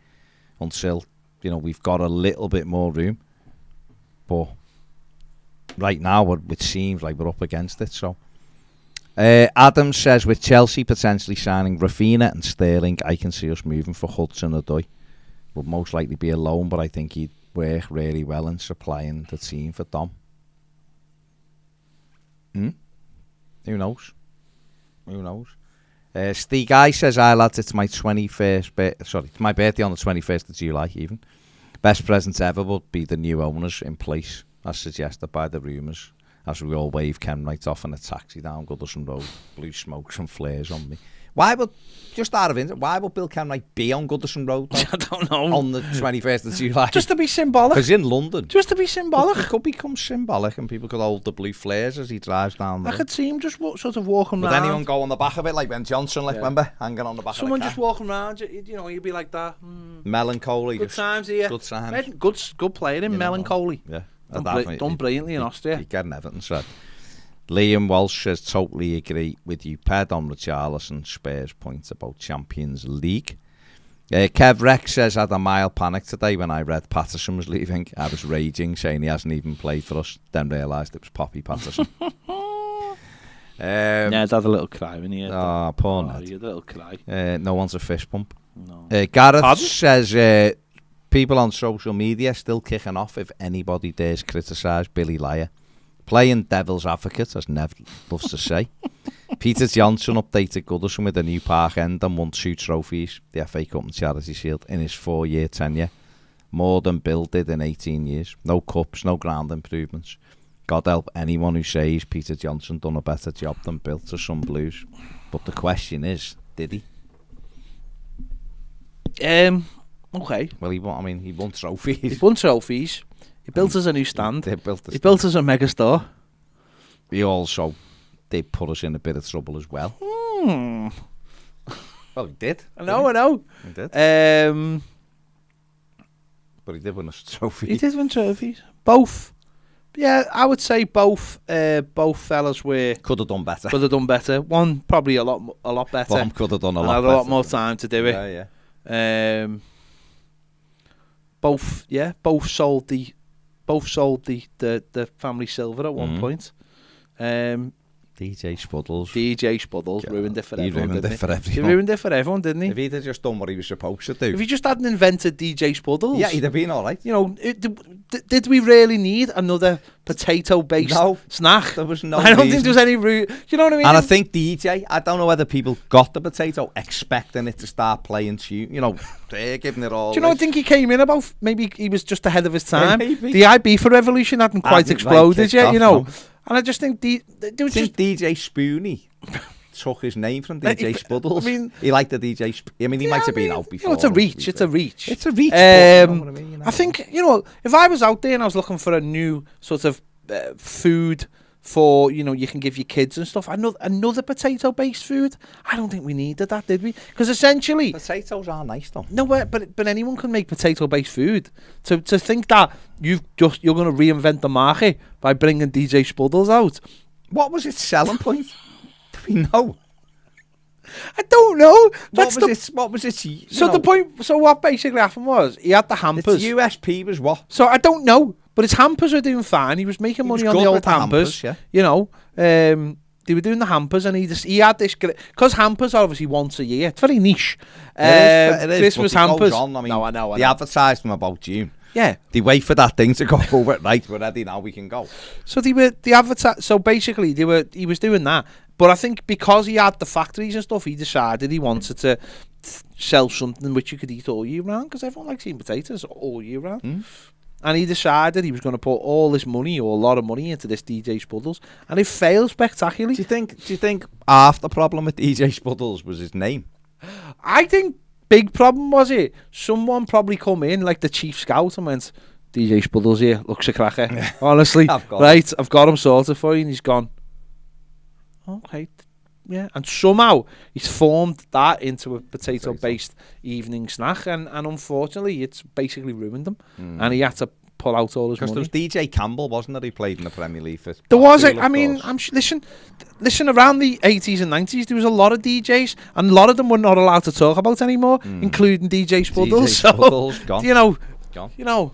until we've got a little bit more room. But right now, it seems like we're up against it. So, Adam says with Chelsea potentially signing Rafinha and Sterling, I can see us moving for Hudson-Odoi. Would most likely be a loan, but I think he'd work really well in supplying the team for Dom. Who knows? Steve Guy says, "Hi lads, it's my 21st. It's my birthday on the 21st of July. Even best presents ever would be the new owners in place, as suggested by the rumours. As we all wave Ken right off in a taxi down Goodison Road, blue smokes and flares on me." Why would, just out of interest, why would Bill Kenwright be on Goodison Road? I don't know. On the 21st of July. Just to be symbolic. Because in London. Just to be symbolic. It could become symbolic and people could hold the blue flares as he drives down there. I could see him just sort of walking Would around. anyone go on the back of it, like Ben Johnson, remember? Hanging on the back Someone of the just walking around, you'd be like that. Melancholy. Good times here. Good times. Good player in Melancholy. Yeah. Done brilliantly in Austria. You get an Everton said. Liam Walsh says, totally agree with you, Ped, on Richarlison. Spurs points about Champions League. Kev Rex says, I had a mild panic today when I read Patterson was leaving. I was raging, saying he hasn't even played for us. Then realised it was Poppy Patterson. Ned's had a little cry when he heard that. Poor Ned. He had a little cry. No one's a fist pump. No. Gareth says, people on social media still kicking off if anybody dares criticise Billy Lyer. Playing devil's advocate, as Nev loves to say. Peter Johnson updated Goodison with a new park end and won 2 trophies, the FA Cup and Charity Shield, in his 4-year tenure. More than Bill did in 18 years. No cups, no ground improvements. God help anyone who says Peter Johnson done a better job than Bill to some Blues. But the question is, did he? Okay. Well, he won trophies. He won trophies. He built us a new stand. He built us a mega store. He also did put us in a bit of trouble as well. Well, he did. I know. He did. But he did win us trophies. He did win trophies. Both. Yeah, I would say both fellas could have done better. One probably a lot better. One could have done a lot better. Had a lot more time to do it. Yeah. Both sold the both sold the family silver at one point. DJ Spuddles. DJ Spuddles ruined it for He everyone. ruined it for He everyone. ruined it for everyone, didn't he? If he'd have just done what he was supposed to do. If he just hadn't invented DJ Spuddles, Yeah, he'd have been all right. you know, did we really need another potato-based No. snack? There was no I don't think reason. there was any root. You know what I mean? And I think DJ, I don't know whether people got the potato expecting it to start playing tune. You know, they're giving it all. Do you know? I think he came in about maybe he was just ahead of his time. maybe. The IB for Revolution hadn't quite Hadn't, exploded kicked yet, off, you know. no. And I just think they were I think just DJ Spoony took his name from DJ Spuddles. I mean, he liked the DJ. I mean, he might have been out before. You know, it's a reach. It's a reach. It's a reach. But you know what I mean, you know. I think, you know, if I was out there and I was looking for a new sort of food for, you know, you can give your kids and stuff, another potato-based food, I don't think we needed that, did we? Because essentially, Potatoes are nice though. no, but anyone can make potato-based food. To think that you're going to reinvent the market by bringing DJ Spuddles out, What was its selling point? Do we know? I don't know. What was its? So the point. So what basically happened was he had the hampers. Its USP was what? So I don't know, but his hampers were doing fine. He was making money was on good the old with the hampers. hampers, You know, they were doing the hampers, and he had this because hampers are obviously once a year. It's very niche. It is, Christmas but it goes hampers. on, I mean, No, I know. They advertised them about June. Yeah. They wait for that thing to go over. Right, we're ready now. We can go. So So basically, he was doing that. But I think because he had the factories and stuff, he decided he wanted to sell something which you could eat all year round, because everyone likes eating potatoes all year round. And he decided he was going to put all this money, or a lot of money, into this DJ Spuddles, and it failed spectacularly. Do you think half the problem with DJ Spuddles was his name? I think big problem was it. Someone probably come in like the chief scout and went, DJ Spuddles here, looks a cracker. Honestly, I've got him sorted for you, and he's gone, okay, yeah. And somehow he's formed that into a potato-based evening snack, and unfortunately it's basically ruined him, and he had to pull out all his money. Because there was DJ Campbell, wasn't there? He played in the Premier League for. There was, Blackpool, I mean, listen. Around the 80s and 90s, there was a lot of DJs, and a lot of them were not allowed to talk about anymore, including DJ Spuddles. DJ Spuddles, gone. You know,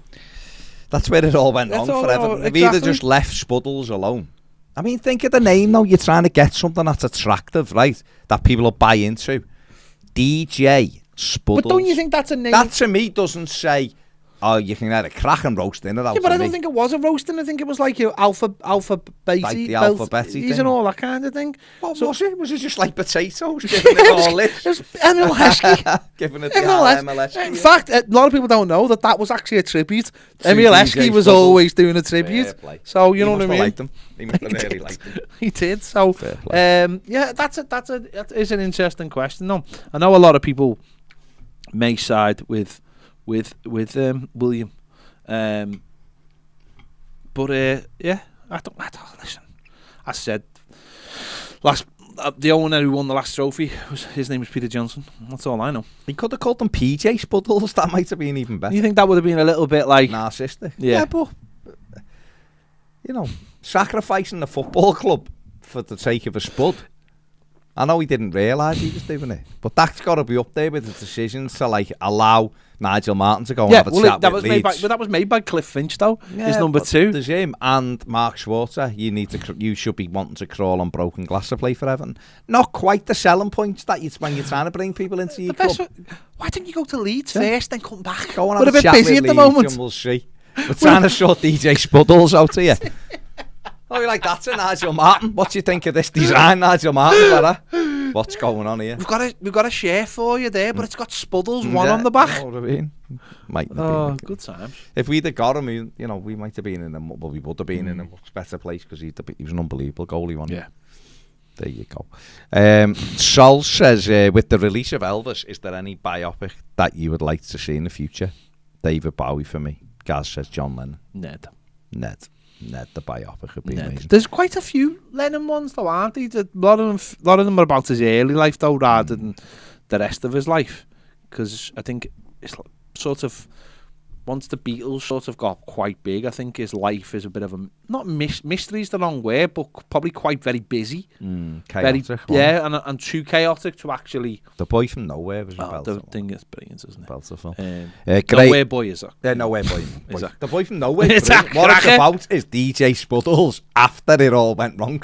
That's where it all went wrong all forever. wrong, If he'd have exactly. just left Spuddles alone. I mean, think of the name though. You're trying to get something that's attractive, right? That people will buy into. DJ Spuddles. but don't you think that's a name? That to me doesn't say, oh, you can have a crack and roast dinner out Yeah, but of I don't me. think it was a roasting. I think it was like your alphabet, Like the alphabet-y and thing. all that kind of thing. What was it? Was it just like potatoes? Giving it all this? It was Emil Heskey. Giving it the Emil MLS. In fact, a lot of people don't know that was actually a tribute. To Emil DJ Heskey was Spuddles. always doing a tribute. Fair play. So you know He what I must have mean. liked them. He must have really liked them. He did. So Fair play. yeah, that is an interesting question. No, I know a lot of people may side with William. But yeah, I don't listen. I said the owner who won the last trophy his name was Peter Johnson. That's all I know. He could have called them PJ Spuddles. That might have been even better. You think that would have been a little bit like Narcissistic? Yeah. But you know, sacrificing the football club for the sake of a spud. I know he didn't realise he was doing it, but that's got to be up there with the decisions to like allow Nigel Martin to go and have a chat that with was made by, Leeds. but that was made by Cliff Finch though. Yeah, His number but 2. There's him and Mark Schwarzer. You should be wanting to crawl on broken glass to play for Everton. Not quite the selling points that when you're trying to bring people into your club. Why didn't you go to Leeds first, then come back? Go and We're have a bit chat busy with at the Leeds moment. and we'll see. We're trying to sort DJ Spuddles out here. Oh, you're like, that's a Nigel Martin. What do you think of this design, Nigel Martin, fella? What's going on here? We've got a share for you there, but it's got Spuddles one on the back. You know what I mean? Might have been. Good times. If we'd have got him, we might have been in we would have been in a much better place because he was an unbelievable goalie, wasn't he? Yeah. There you go. Sol says, with the release of Elvis, is there any biopic that you would like to see in the future? David Bowie for me. Gaz says John Lennon. Ned, the biopic would be amazing. There's quite a few Lennon ones though, aren't there? A lot of them are about his early life though, rather than the rest of his life. Because I think it's sort of once the Beatles sort of got quite big, I think his life is a bit of a not mystery is the wrong word, but probably quite very busy, Chaotic. and too chaotic to actually. The Boy from Nowhere was a belter. The thing is brilliant, isn't it? Belter film. Great. Nowhere Boy is it? Nowhere Boy. Is that- The Boy from Nowhere. It's What it's cracker. about is DJ Spuddles after it all went wrong.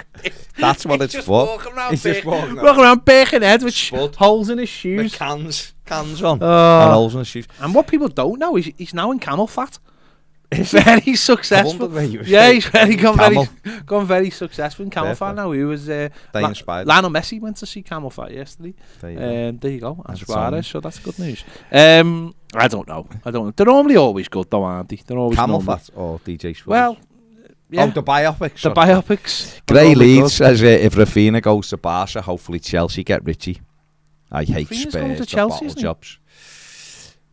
That's what it's just for. walking around He's just walking walking around Birkenhead with Spud. holes in his with shoes. cans on and holes in his shoes. And what people don't know is he's now in Camel Fat. Very successful. wondered where you were Yeah, he's very gone Camel. very successful in Camel Fair Fat play. now. He was They inspired. Lionel Messi went to see Camel Fat yesterday. There you go. And That's Suarez, so that's good news. I don't know. They're normally always good though, aren't they? They're always Camel normally- Fat or DJ Spuddles? Well, yeah. Oh, the biopics. The sorry. biopics. Gray Normally Leeds good. says if Rafinha goes to Barca, hopefully Chelsea get Richie. I hate Rafinha's going Spurs, to the Chelsea, bottle isn't he? jobs.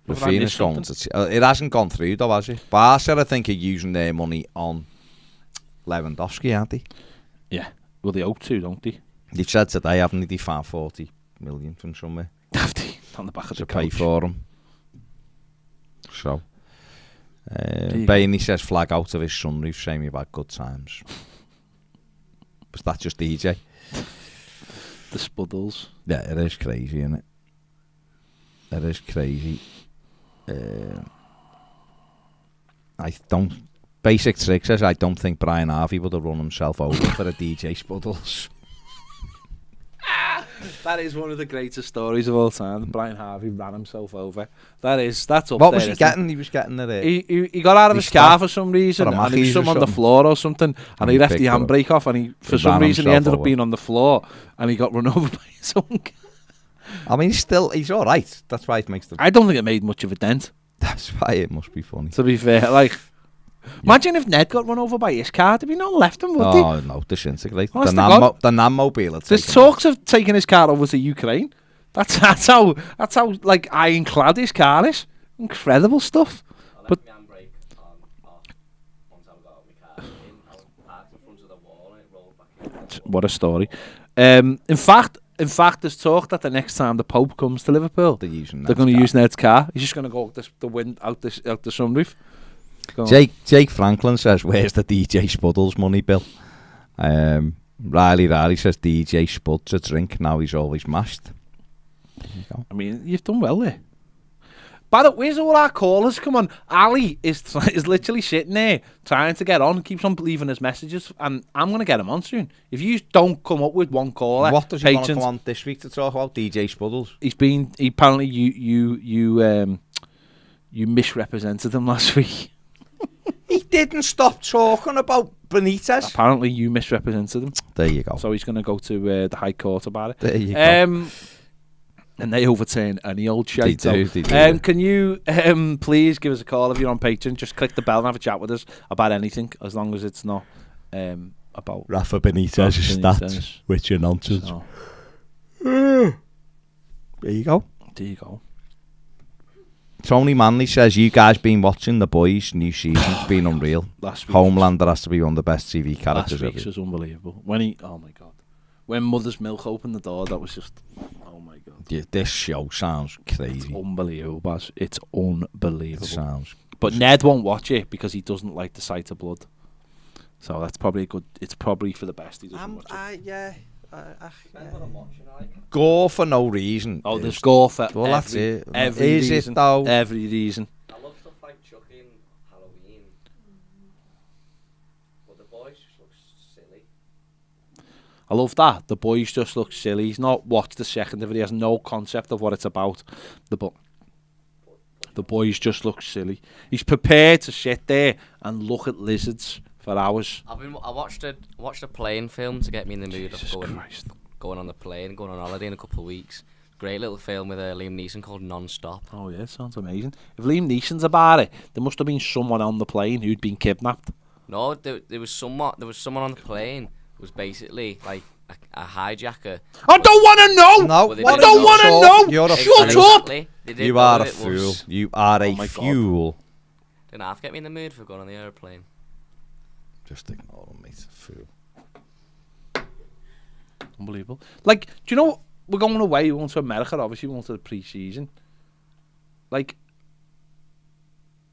Have I Rafinha's missed going to... it hasn't gone through though, has it? Barca, I think, are using their money on Lewandowski, aren't they? Yeah. Well, they hope to, don't they? They said today, haven't they? They found 40 million from somewhere Have they? On the back of to the pay coach. for him. So... you go. Bainey says flag out of his sunroof, saying we've had good times. Was that just DJ? The Spuddles. Yeah, it is crazy, isn't it? It is crazy. I don't... Basic Trick says I don't think Brian Harvey would have run himself over for a DJ Spuddles. That is one of the greatest stories of all time. Brian Harvey ran himself over. That's up What there, was he isn't getting? He was getting it. He got out of He his car stopped for some reason, for a and he was Mathews or some on the something. floor or something, and he he left picked the it up. handbrake off, and he, for He some ran reason, he himself ended up over. being on the floor, and he got run over by his own car. I mean, he's all right. That's why it makes the... I don't think it made much of a dent, That's why it must be funny. to be fair. Like, imagine if Ned got run over by his car, there'd be no left him, would Oh, no, disintegrate. Honest to God. The Nan-mobile had There's taken off. talks of taking his car over to Ukraine. That's how like ironclad his car is. Incredible stuff. I But- left my handbrake off once I got out of my car. I was parked in front of the wall and it rolled back in. What a story. In fact, there's talk that the next time the Pope comes to Liverpool, They're using they're going to use Ned's car. He's just going to go the wind out the sunroof. Go on. Jake Franklin says, where's the DJ Spuddles money, Bill? Riley says, DJ Spuds a drink, now he's always mashed. There you go. I mean, you've done well there. By the way, where's all our callers? Come on. Ali is literally sitting there trying to get on, keeps on leaving his messages, and I'm going to get him on soon. If you don't come up with one caller, What does he want to patrons- come on this week to talk about? DJ Spuddles? Apparently you misrepresented him last week. He didn't stop talking about Benitez. Apparently you misrepresented him. There you go. So he's going to go to the High Court about it. There you go. And they overturn any old shite. They do. Can you please give us a call if you're on Patreon? Just click the bell and have a chat with us about anything, as long as it's not about Rafa Benitez's Rafa stats, Benitez. which are nonsense. So, There you go. there you go. Tony Manley says, you guys been watching The Boys new season's been unreal. Last week, Homelander has to be one of the best TV characters last week's ever. was unbelievable. Oh my god, when Mother's Milk opened the door, that was just, oh my god, Yeah, this show sounds it's crazy. unbelievable, Baz. It's unbelievable. It sounds... But Ned won't watch it because he doesn't like the sight of blood. So that's probably a good. It's probably for the best he doesn't watch it. Depends what I'm watching, like. Gore for no reason. Oh, is- there's gore for Well, that's every, it. every Is reason. it though? Every reason. I love stuff like Chucky and Halloween. But the boys just look silly. I love that. The Boys just look silly. He's not watched the second of it. He has no concept of what it's about. The Boys just look silly. He's prepared to sit there and look at lizards for hours. I watched a plane film to get me in the mood Jesus of Christ. going on the plane, going on holiday in a couple of weeks. Great little film with Liam Neeson called Non-Stop. Oh yeah, sounds amazing. If Liam Neeson's about it, there must have been someone on the plane who'd been kidnapped. No, there was someone on the plane who was basically like a hijacker. I don't want to know. No, Well, they I didn't don't know. want to know. You're a Shut fool. up. They didn't You know are a who it fool. was. You are a Oh my God. fool. Didn't half get me in the mood for going on the airplane. Just ignore him, mate. Fool. Unbelievable. Like, do you know what? We're going away. We're going to America, obviously. We're going to the pre-season. Like,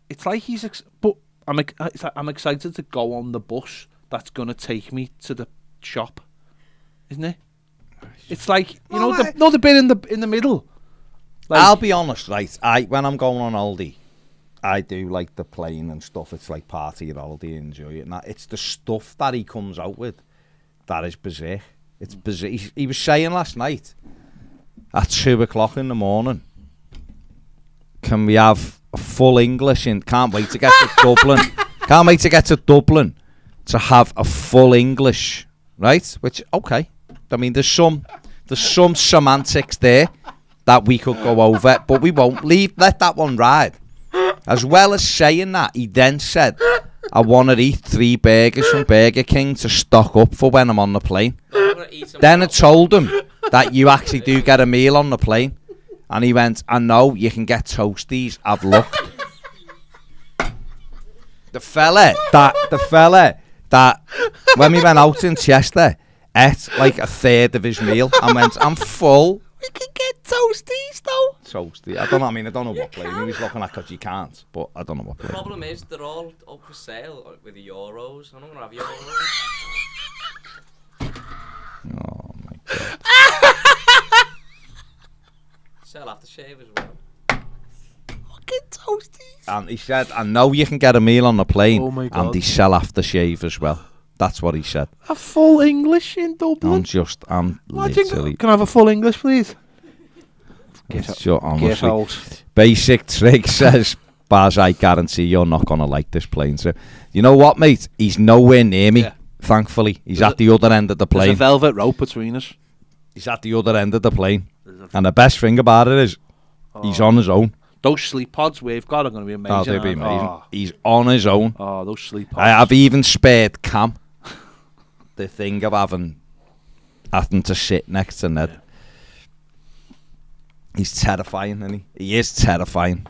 it's like he's. But I'm excited to go on the bus that's gonna take me to the shop, isn't it? It's like the bit in the middle. Like, I'll be honest, right? When I'm going on holiday, I do like the plane and stuff. It's like part of your holiday, enjoy it. And it's the stuff that he comes out with that is berserk. It's berserk. He was saying last night at 2:00 in the morning, can we have a full English in? Can't wait to get to Dublin. Can't wait to get to Dublin to have a full English, right? Which, okay. I mean, there's some semantics there that we could go over, but we won't let that one ride. As well as saying that, he then said, I want to eat 3 burgers from Burger King to stock up for when I'm on the plane. Then I told him that you actually do get a meal on the plane. And he went, I know, you can get toasties, I've looked. The fella that when we went out in Chester, ate like a third of his meal and went, I'm full. we can get toasties though. Toasty. I don't know what plane he was looking at because you can't, but I don't know what The plane. problem is they're all up for sale with the euros. I don't want to have euros. Oh my god. Sell aftershave as well. Fucking toasties. And he said, I know you can get a meal on the plane. Oh my God. And they sell aftershave as well. That's what he said. A full English in Dublin. I'm literally. Can I have a full English, please? It's just, Get honestly. out. Basic Trick says, Baz, I guarantee you're not going to like this plane trip. You know what, mate? He's nowhere near me, Yeah. thankfully. He's at the other end of the There's a plane. velvet rope between us. He's at the other end of the plane. And the best thing about it is, he's on his own. Those sleep pods we've got are going to be amazing. Oh, they'd be aren't they? amazing. He's on his own. Oh, those sleep pods. I have even spared Cam the thing of having to sit next to Ned. Yeah. He's terrifying, isn't he? He is terrifying.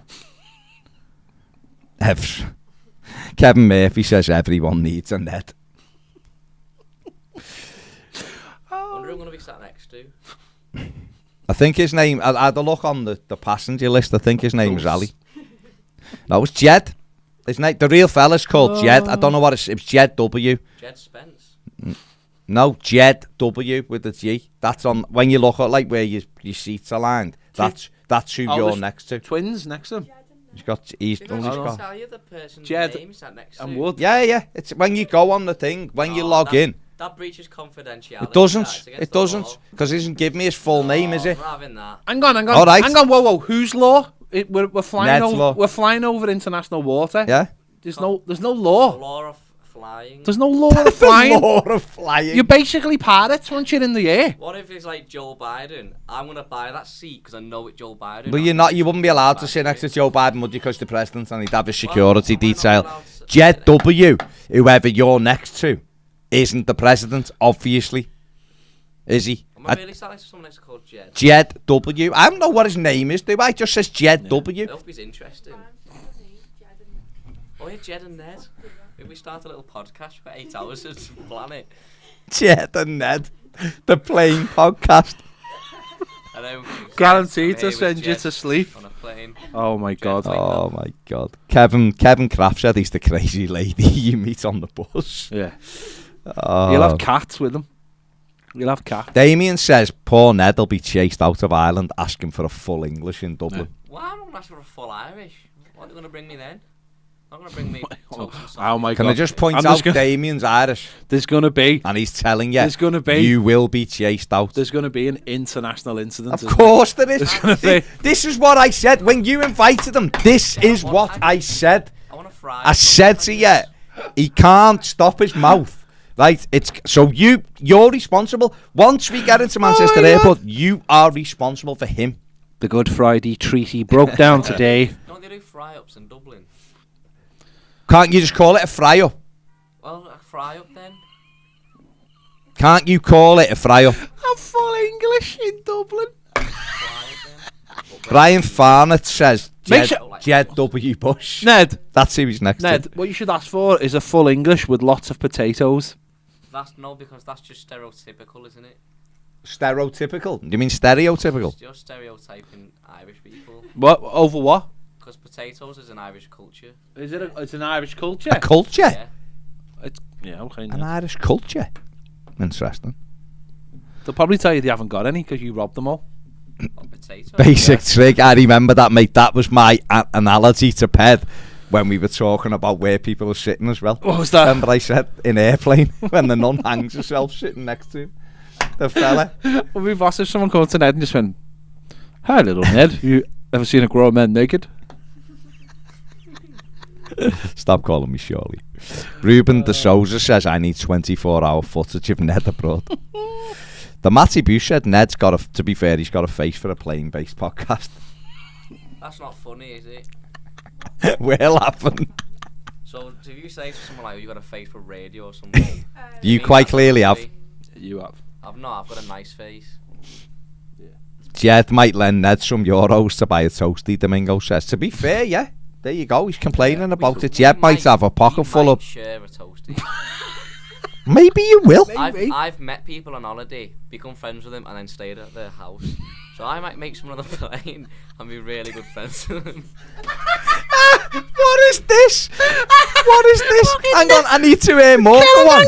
Kevin Murphy says everyone needs a Ned. Wonder who I'm going to be sat next to. I think his name, I had a look on the passenger list, I think his name was Ali. No, it's Jed. His name, the real fella's called Jed. I don't know what it's Jed W. Jed Spence. No, Jed W with the G. That's on, when you look at like where your seats are lined, that's who you're there's next to. Twins next to him. He's Because done I his will car. tell you the person's Jed name sat next to. And Wood. Yeah. It's when you go on the thing, when you log in. That breaches confidentiality. It doesn't. That's against It the doesn't. law. Because he doesn't give me his full name, is it? I'm not having that. Hang on. All right. Hang on. Whoa. Whose law? We're flying Ned's over. law. We're flying over international water. Yeah. There's no The law. law of flying. There's no law of flying. The law of flying. You're basically pirates once you're in the air. What if it's like Joe Biden? I'm going to buy that seat because I know it's Joe Biden. Well, you're not. You wouldn't be allowed to sit next to Joe Biden, would you? Because the president and he'd have a security Well, am I not detail. allowed to- Jed W, whoever you're next to, isn't the president, obviously. Is he? Am I really sat next to someone that's called Jed? Jed W. I don't know what his name is, do I? It just says Jed W. I hope he's interesting. Oh yeah, Jed and Ned. If we start a little podcast for 8 hours and plan it. Jed and Ned, the plane podcast. And then Guaranteed I'm to here with send you Jed to sleep. on a plane. Oh my God. Like Oh my God. Kevin Kraft said he's the crazy lady you meet on the bus. Yeah. Oh. You'll have cats with them. You'll have cats. Damien says poor Ned will be chased out of Ireland asking for a full English in Dublin. Why am I not for a full Irish? What are they going to bring me then? I'm going to bring me toast and Oh my Can God. I just point I'm out just gonna- Damien's Irish There's gonna be. and he's telling you There's gonna be. you will be chased out. There's gonna be an international incident. Of course there is. There's gonna be. This is what I said when you invited him. This is what I said. I want to fry. I said to you, he can't stop his mouth. Right, it's so you're responsible. Once we get into Manchester my Airport, you are responsible for him. The Good Friday Treaty broke down today. Don't they do fry-ups in Dublin? Can't you just call it a fry-up? Well, a fry-up then. Can't you call it a fry-up? I'm full English in Dublin. Fry-up then. Brian Farnett says Make Jed W. Bush. Ned, That's who he's next to. Ned, what you should ask for is a full English with lots of potatoes. That's no, because that's just stereotypical, isn't it? Stereotypical? You mean stereotypical? You're stereotyping Irish people. What over what? Because potatoes is an Irish culture. Is it? It's an Irish culture. A culture? Yeah. It's okay. An Irish culture? Interesting. They'll probably tell you they haven't got any because you robbed them all. Or potatoes. Basic trick. I remember that, mate. That was my analogy to Ped when we were talking about where people are sitting as well. What was that? Remember I said in Airplane when the nun hangs herself sitting next to him? The fella. Well, we've asked if someone came to Ned and just went, "Hi, little Ned. You ever seen a grown man naked?" Stop calling me Shirley. Ruben de Souza says I need 24-hour footage of Ned abroad. The Matty Bush said Ned's got a. To be fair, he's got a face for a plane-based podcast. That's not funny, is it? We're laughing. So, if you say to someone like, you got a face for radio or something, You quite clearly have. You have. I've got a nice face. Jed might lend Ned some euros to buy a toasty, Domingo says. To be fair, yeah. There you go. He's complaining about it. Jed might have a pocket full of. Share a toasty. Maybe you will. I've met people on holiday, become friends with them, and then stayed at their house. So I might make someone on the plane and be really good friends with them. What is this? What is this? Hang on, I need to hear more. Go on.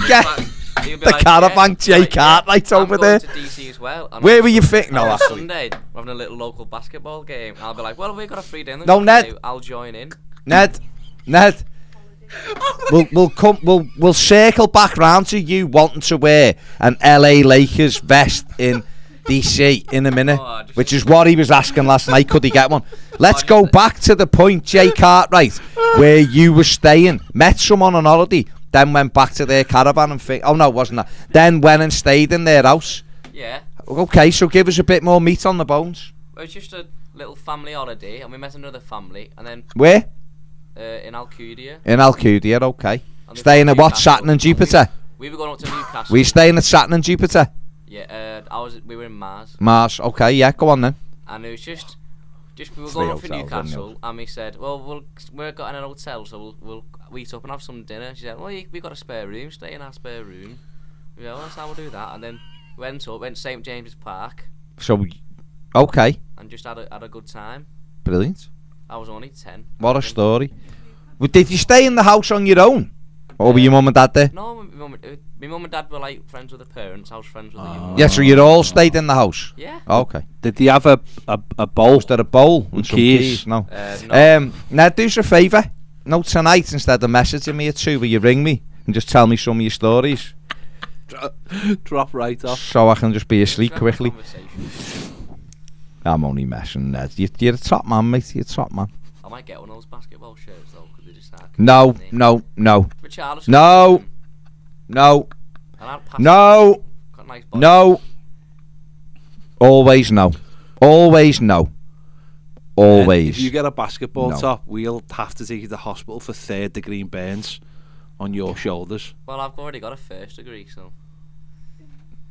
Yeah. The caravan, Jay Cartwright over I'm there. going to DC as well. Where were you fit? No, on actually. Sunday, we're having a little local basketball game. I'll be like, well, we've got a free dinner. No, Ned. I'll join in. Ned. We'll circle back round to you wanting to wear an LA Lakers vest in DC in a minute, which is what he was asking last night. Could he get one? Let's go back to the point, Jay Cartwright, where you were staying, met someone on holiday, then went back to their caravan and oh no, it wasn't that. Then went and stayed in their house. Yeah. Okay, so give us a bit more meat on the bones. It was just a little family holiday, and we met another family, and then Where? in Alcudia. In Alcudia, okay. And Staying at what? Newcastle. Saturn and Jupiter? We were going up to Newcastle. Were you staying at Saturn and Jupiter? Yeah, we were in Mars. Mars, okay, yeah, go on then. And it was just we were Three going up for hotels, Newcastle, and we said, well, we're got in an hotel, so we'll meet up and have some dinner. She said, well, we got a spare room, stay in our spare room. We go, well, that's how we'll do that. And then went to St James's Park. So, okay. And just had a good time. Brilliant. I was only 10. What a story. Well, did you stay in the house on your own? Or were your mum and dad there? No, my mum and dad were like friends with the parents. I was friends with the young ones. Yeah, so you all stayed in the house? Yeah. Okay. Did they have a bowl? Was there a bowl and some keys? keys? No. No. Now do us a favour. No, tonight, instead of messaging me at 2, will you ring me and just tell me some of your stories? Drop right off. So I can just be asleep Let's have a quickly. conversation. I'm only messing, Ned. You're a top man, mate. You're a top man. I might get one of those basketball shirts though, because they just start. No. For Charles. No. And I'll pass No. Got a nice body. No. Always no. Always no. Always. If you get a basketball No. top, we'll have to take you to the hospital for 3rd-degree burns on your shoulders. Well, I've already got a 1st degree, so.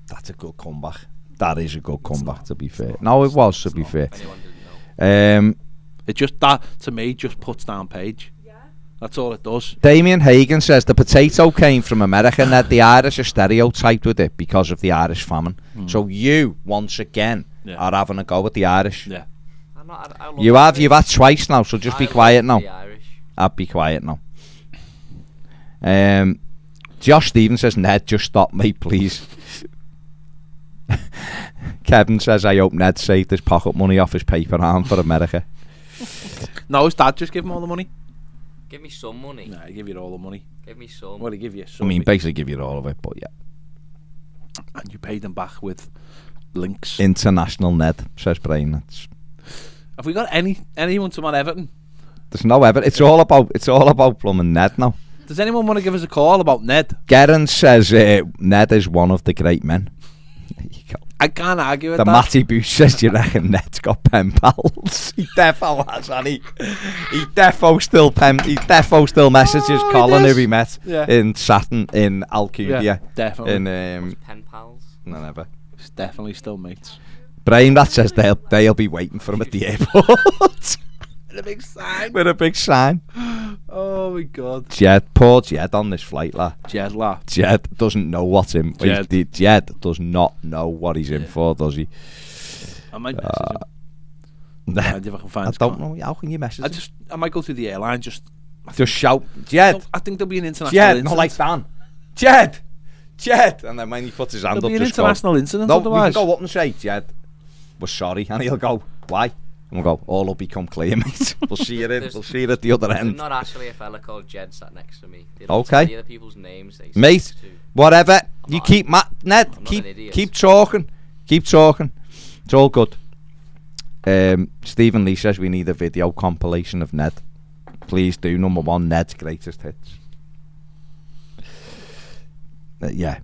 That's a good comeback. That is a good comeback, to be fair. No, it was, to be fair. If anyone didn't know. It just, that to me, just puts down Paige. Yeah. That's all it does. Damien Hagan says the potato came from America and that the Irish are stereotyped with it because of the Irish famine. So you, once again, are having a go at the Irish. Yeah. I love You've had twice now, so just be I quiet love now. the Irish. I'll be quiet now. Josh Stevens says, Ned, just stop, mate, please. Kevin says, I hope Ned saved his pocket money off his paper arm for America. No, his dad just give him all the money. Give me some money. Nah, he give you all the money. Give me some. What do he give you? I Some, mean, basically give you all of it, but yeah. and you paid him back with links. International Ned, says Brian. Have we got anyone to man Everton? There's no evidence. It's all about plumbing Ned now. Does anyone want to give us a call about Ned? Gerrans says Ned is one of the great men. There you go. I can't argue with The that. Matty Bush says, you reckon Ned's got pen pals? He defo has, hasn't he? He defo still messages Oh, he Colin does. who he met in Saturn in Alcudia. Yeah, definitely. In Pen pals. no, never. It's definitely still mates. Brain that says they'll be waiting for him at the airport. With a big sign. With a big sign. Oh my god. Poor Jed on this flight, lad. Jed, lad. Jed doesn't know what's in. Jed does not know what he's in for, does he? I might message him. If I can find I his don't con- know. How can you message him? I might go through the airline. Just shout, Jed. I think there'll be an international Jed, incident. not like Dan. Jed. And then when he puts his hand There'll up, be an just international go. incident. No, we can Otherwise, go up and say, Jed, we're sorry. And he'll go, why? And we'll go, all will become clear, mate. We'll see it There's- we'll see it at the other There's end. not actually a fella called Jed sat next to me. They don't Okay. tell you the people's names. They Mate, say to. whatever. You not- keep, Ned, I'm not keep an idiot. keep talking. Keep talking. It's all good. Stephen Lee says we need a video compilation of Ned. Please do. Number 1, Ned's greatest hits. Yeah.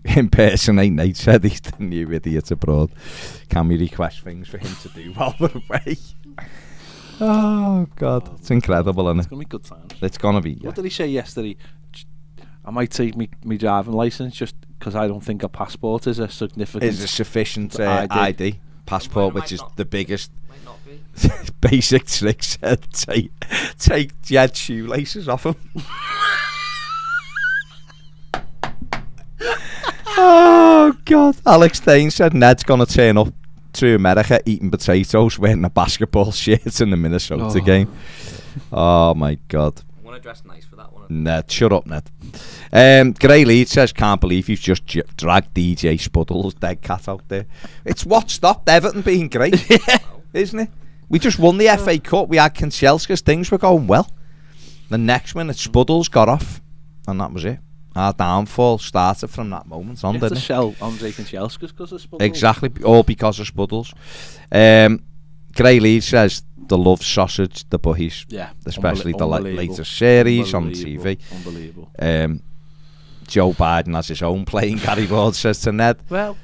Impersonate Nate said he's the new idiot abroad. Can we request things for him to do while we're away? Oh, God. It's incredible, isn't it's it? gonna be good times. It's going to be, yeah. What did he say yesterday? I might take me driving license just because I don't think a passport is a significant. Is a sufficient ID. ID. Passport, Might which is not. the biggest. Might not be. Basic trick said take Jed's shoelaces off him. Oh, God. Alex Dane said Ned's going to turn up to America eating potatoes wearing a basketball shirt in the Minnesota game. Oh, my God. I want to dress nice for that one. Ned, shut up, Ned. Gray Lead says, can't believe you've just dragged DJ Spuddle's dead cat out there. It's what stopped Everton being great, isn't it? We just won the FA Cup. We had Kanchelskis. Things were going well. The next minute, Spuddles got off, and that was it. Our downfall started from that moment on, You have didn't to it? shell Andre Kanchelskis because of Spuddles. Exactly, all because of Spuddles. Gray Lead says the love sausage, the boys, Yeah, especially the unbelievable. latest series on Unbelievable. TV. Unbelievable. Joe Biden has his own playing. Gary Ward says to Ned. Well,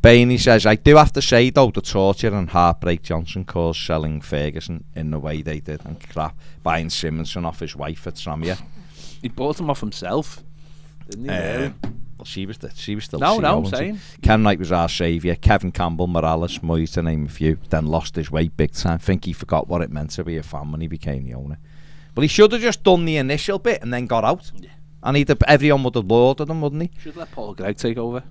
Bainey says, I do have to say though, the torture and heartbreak Johnson caused selling Ferguson in the way they did and crap, buying Simonson off his wife at Samia. he bought him off himself, didn't he? Really? Well, she was still No, CEO, I'm wasn't she? saying. Ken Knight was our saviour. Kevin Campbell, Morales, Moyes, to name a few. Then lost his way big time. Think he forgot what it meant to be a fan when he became the owner. But he should have just done the initial bit and then got out. Yeah. And everyone would have lauded him, wouldn't he? Should let Paul Gregg take over.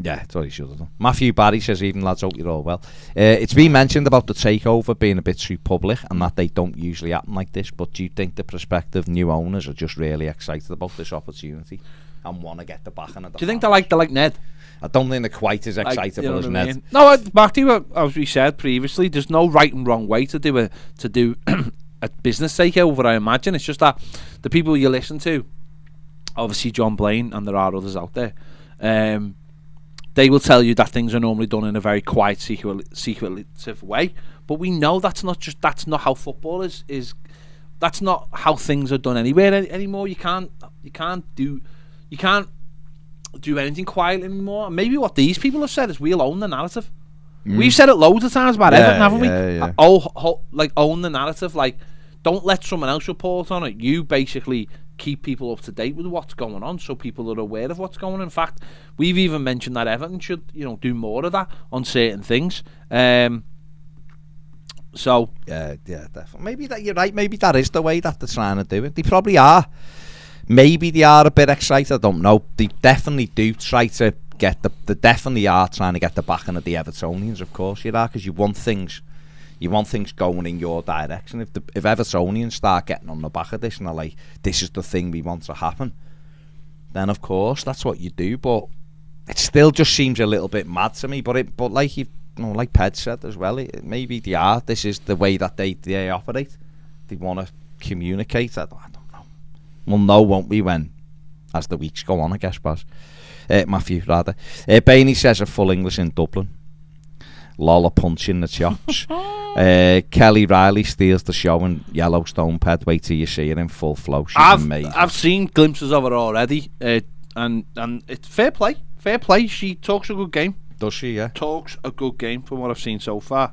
Yeah, that's what he should have done. Matthew Barry says, even lads, hope you're all well. It's been mentioned about the takeover being a bit too public and that they don't usually happen like this, but do you think the prospective new owners are just really excited about this opportunity and want to get the backing of the Do you think fans? they're like Ned? I don't think they're quite as Like, excitable you know as what I Ned. mean? No, Matthew, as we said previously, there's no right and wrong way to do a business takeover. I imagine it's just that the people you listen to, obviously John Blaine, and there are others out there, they will tell you that things are normally done in a very quiet, secretive way. But we know that's not how football is. That's not how things are done anywhere anymore. You can't do anything quietly anymore. And maybe what these people have said is we'll own the narrative. We've said it loads of times about Everton, haven't we? Yeah. Like own the narrative. Like, don't let someone else report on it. You basically keep people up to date with what's going on, so people are aware of what's going on. In fact, we've even mentioned that Everton should, do more of that on certain things. So Yeah, definitely. Maybe that you're right. Maybe that is the way that they're trying to do it. They probably are. Maybe they are a bit excited. I don't know. They definitely do try to get they definitely are trying to get the backing of the Evertonians. Of course, you are, because you want things going in your direction. If Evertonians start getting on the back of this and are like, this is the thing we want to happen, then of course that's what you do. But it still just seems a little bit mad to me. But like like Ped said as well, maybe they are. This is the way that they operate. They want to communicate. I don't know. We'll know, won't we, as the weeks go on, I guess, Baz. Matthew, rather. Bainey says a full English in Dublin. Lola punching the chops. Kelly Riley steals the show in Yellowstone. Ped, wait till you see it in full flow. She's amazing. I've seen glimpses of her already, and it's fair play. Fair play. She talks a good game. Does she, yeah? Talks a good game from what I've seen so far.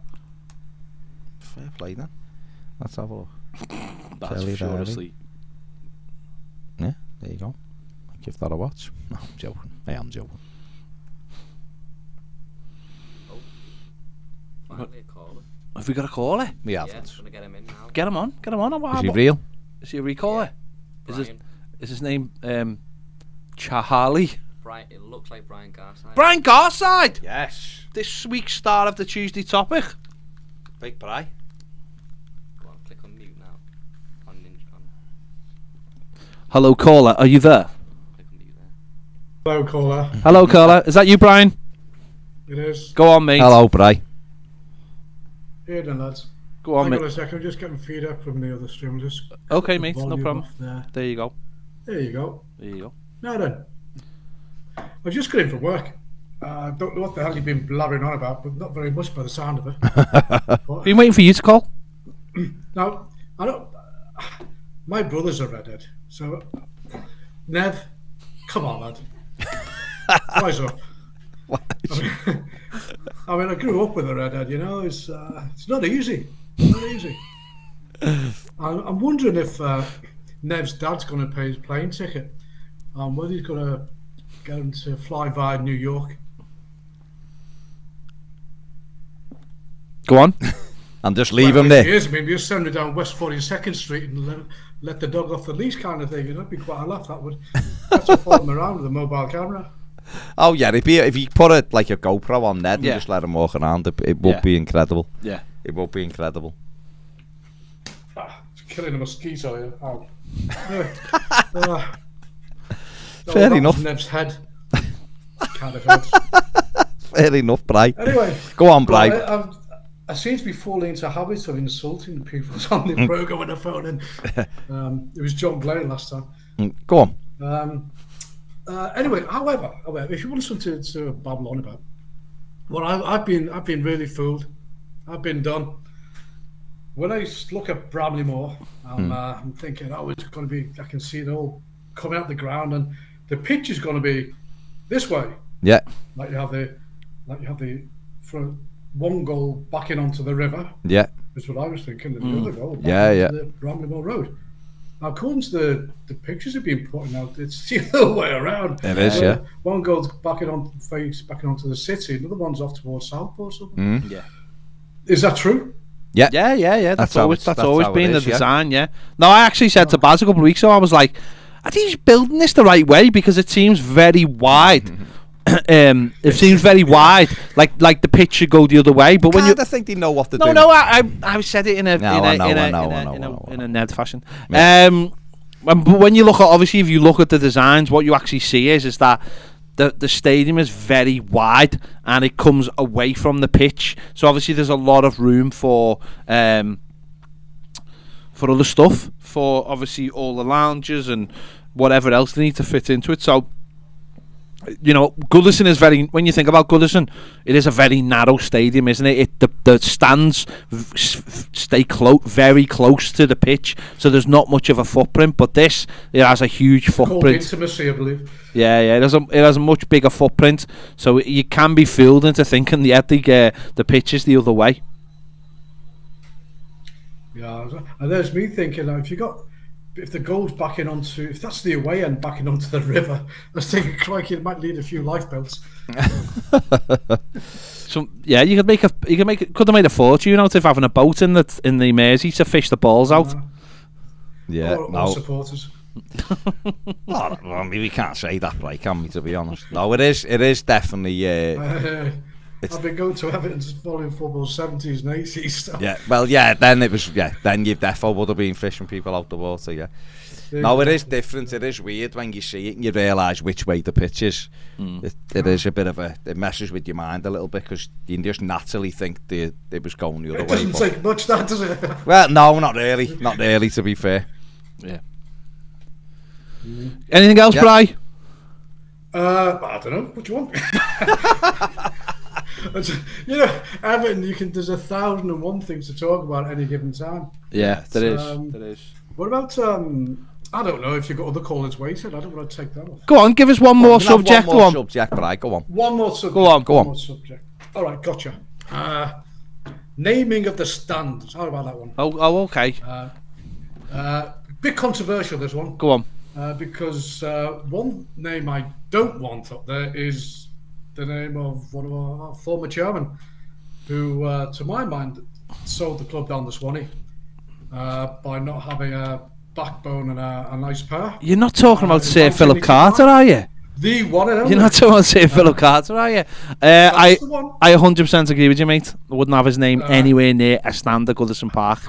Fair play then. Let's have a look. That's Kelly for sure. Riley. Asleep. Yeah, there you go. Give that a watch. No, I'm joking. I am joking. Finally a caller. Have we got a caller? We Yeah, haven't. gonna get him in now. Get him on. Is he real? Is he a recaller? Brian. Is his name Chahali? Brian. It looks like Brian Garside. Brian Garside! Yes. This week's star of the Tuesday topic. Big Bry. Go on, click on mute now. On Ninja. On, Hello, caller. Are you there? click on mute there. Hello, caller. Hello, caller. Is that you, Brian? It is. Go on, mate. Hello, Bry. Here then, lads. Go on, Hang on mate. a second, I'm just getting feedback from the other stream. Just Okay, the mate. No volume problem. off there. There you go. There you go. There you go. Now then, I just got in from work. I don't know what the hell you've been blabbering on about, but not very much by the sound of it. But, Been waiting for you to call. now, I don't. My brother's a redhead, so Nev, come on, lad, rise up. I mean, I grew up with a redhead. You know, it's not easy. Not easy. I'm wondering if Nev's dad's going to pay his plane ticket. Whether he's going to get him to fly via New York. Go on. And just leave him If there. he is, maybe just send me down West 42nd Street and let the dog off the leash, kind of thing. You know, it'd be quite a laugh. That would. Have to follow him around with a mobile camera. Oh yeah, if you put a GoPro on Ned and Yeah. just let him walk around, it would Yeah. be incredible. Yeah. It would be incredible. It's killing a mosquito here. Ow. Anyway, Fair that enough. was Nev's head. Kind of hurts. Fair enough, Bry. Anyway, Go on, Bry. I seem to be falling into habits of insulting people on the programme when I phone in. It was John Blaine last time. Go on. Anyway, however, if you want something to babble on about, well, I've been really fooled. I've been done. When I look at Bramley-Moore, I'm thinking, oh, it's going to be. I can see it all coming out the ground, and the pitch is going to be this way. Yeah. Like you have the front one goal backing onto the river. Yeah. Is what I was thinking. And the other goal backing Yeah, onto the Bramley-Moore Road. Now, according to the pictures have been putting out, it's the other way around. It is, yeah. One goal's backing onto the city, another one's off towards Southport or something. Yeah. Is that true? Yeah. Yeah. That's always how been it the is, yeah. design. Yeah. No, I actually said to Baz a couple of weeks ago, I was like, I think he's building this the right way because it seems very wide. It seems very wide, like the pitch should go the other way. But when you think they know what to do. no, I said it in a Ned fashion. But when you look at, obviously, if you look at the designs, what you actually see is that the stadium is very wide and it comes away from the pitch. So obviously there's a lot of room for other stuff, for obviously all the lounges and whatever else they need to fit into it. So, you know, Goodison is very, when you think about Goodison, it is a very narrow stadium, isn't it? The stands stay very close to the pitch, so there's not much of a footprint. But this, it has a huge Called footprint. intimacy, I believe. Yeah, it has a much bigger footprint, so you can be fooled into thinking the pitch is the other way. Yeah, and there's me thinking, if the goal's backing onto, if that's the away end backing onto the river, I was thinking, crikey, it might need a few lifebelts. So yeah, could have made a fortune out of having a boat in the Mersey to fish the balls out. Yeah. Or supporters. Well, I mean, we can't say that, right? Can we? To be honest, no. It is definitely. I've been going to Everton's following football 70s and 80s. So. Yeah. Well, yeah. Then it was. Yeah. Then you definitely would have been fishing people out the water. Yeah. No, it is different. It is weird when you see it and you realise which way the pitch is. It is a bit of it messes with your mind a little bit because you just naturally think it was going the other way. It doesn't take much, that, does it? Well, no, not really. Not really, to be fair. Yeah. Anything else, Yeah. Bri? I don't know. What do you want? You know, Everton, there's 1,001 things to talk about at any given time. Yeah, there There is. What about, I don't know if you've got other callers waiting. I don't want to take that off. Go on, give us one more You can have subject. one Go more on. subject, right? Go on. One more subject. Go on. One more subject. All right, gotcha. Naming of the stand. How about that one? Oh, okay. Bit controversial, this one. Go on. Because one name I don't want up there is the name of one of our former chairmen, who, to my mind, sold the club down to Swanee by not having a backbone and a nice pair. You're not talking about Sir in Philip 1985. Carter, are you? The one and only. You're not someone saying Philip Carter, are you? I the one. 100% agree with you, mate. I wouldn't have his name anywhere near a stand at Goodison Park.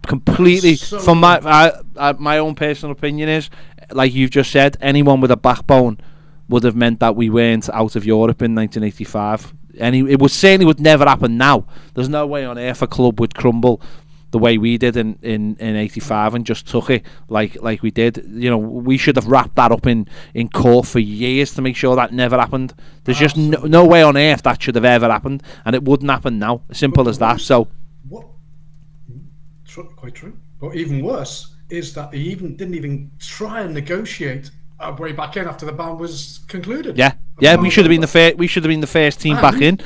Completely. So From my own personal opinion is, like you've just said, anyone with a backbone would have meant that we weren't out of Europe in 1985. It would never happen now. There's no way on earth a club would crumble the way we did in 85 and just took it like we did. You know, we should have wrapped that up in court for years to make sure that never happened. There's just no way on earth that should have ever happened, and it wouldn't happen now. Simple as that. So what? Quite true. But even worse is that they didn't even try and negotiate our way back in after the ban was concluded. Yeah, we should have been the first team back in.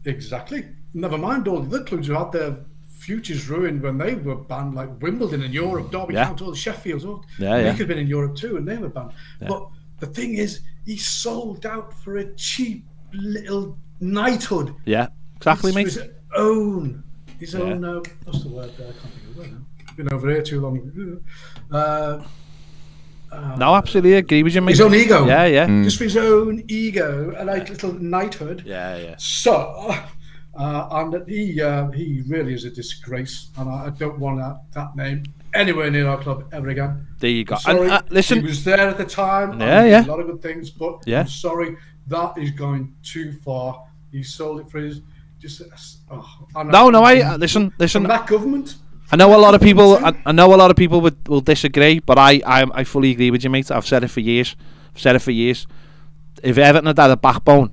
Exactly. Never mind all the other clubs who had their futures ruined when they were banned, like Wimbledon in Europe, Derby County, all the Sheffields. They could have been in Europe too, and they were banned. Yeah. But the thing is, he sold out for a cheap little knighthood. Yeah, exactly, mate. His own. What's the word there? I can't think of it now. Been over here too long. No, absolutely agree with you, mate. His own ego. Yeah. Just for his own ego, a like little knighthood. Yeah. So, and he really is a disgrace, and I don't want that name anywhere near our club ever again. There you go. Sorry, listen, he was there at the time. Yeah. Did a lot of good things, but yeah. I'm sorry, that is going too far. He sold it for his. Listen. From that government. I know a lot of people. I know a lot of people will disagree, but I fully agree with you, mate. I've said it for years. If Everton had a backbone,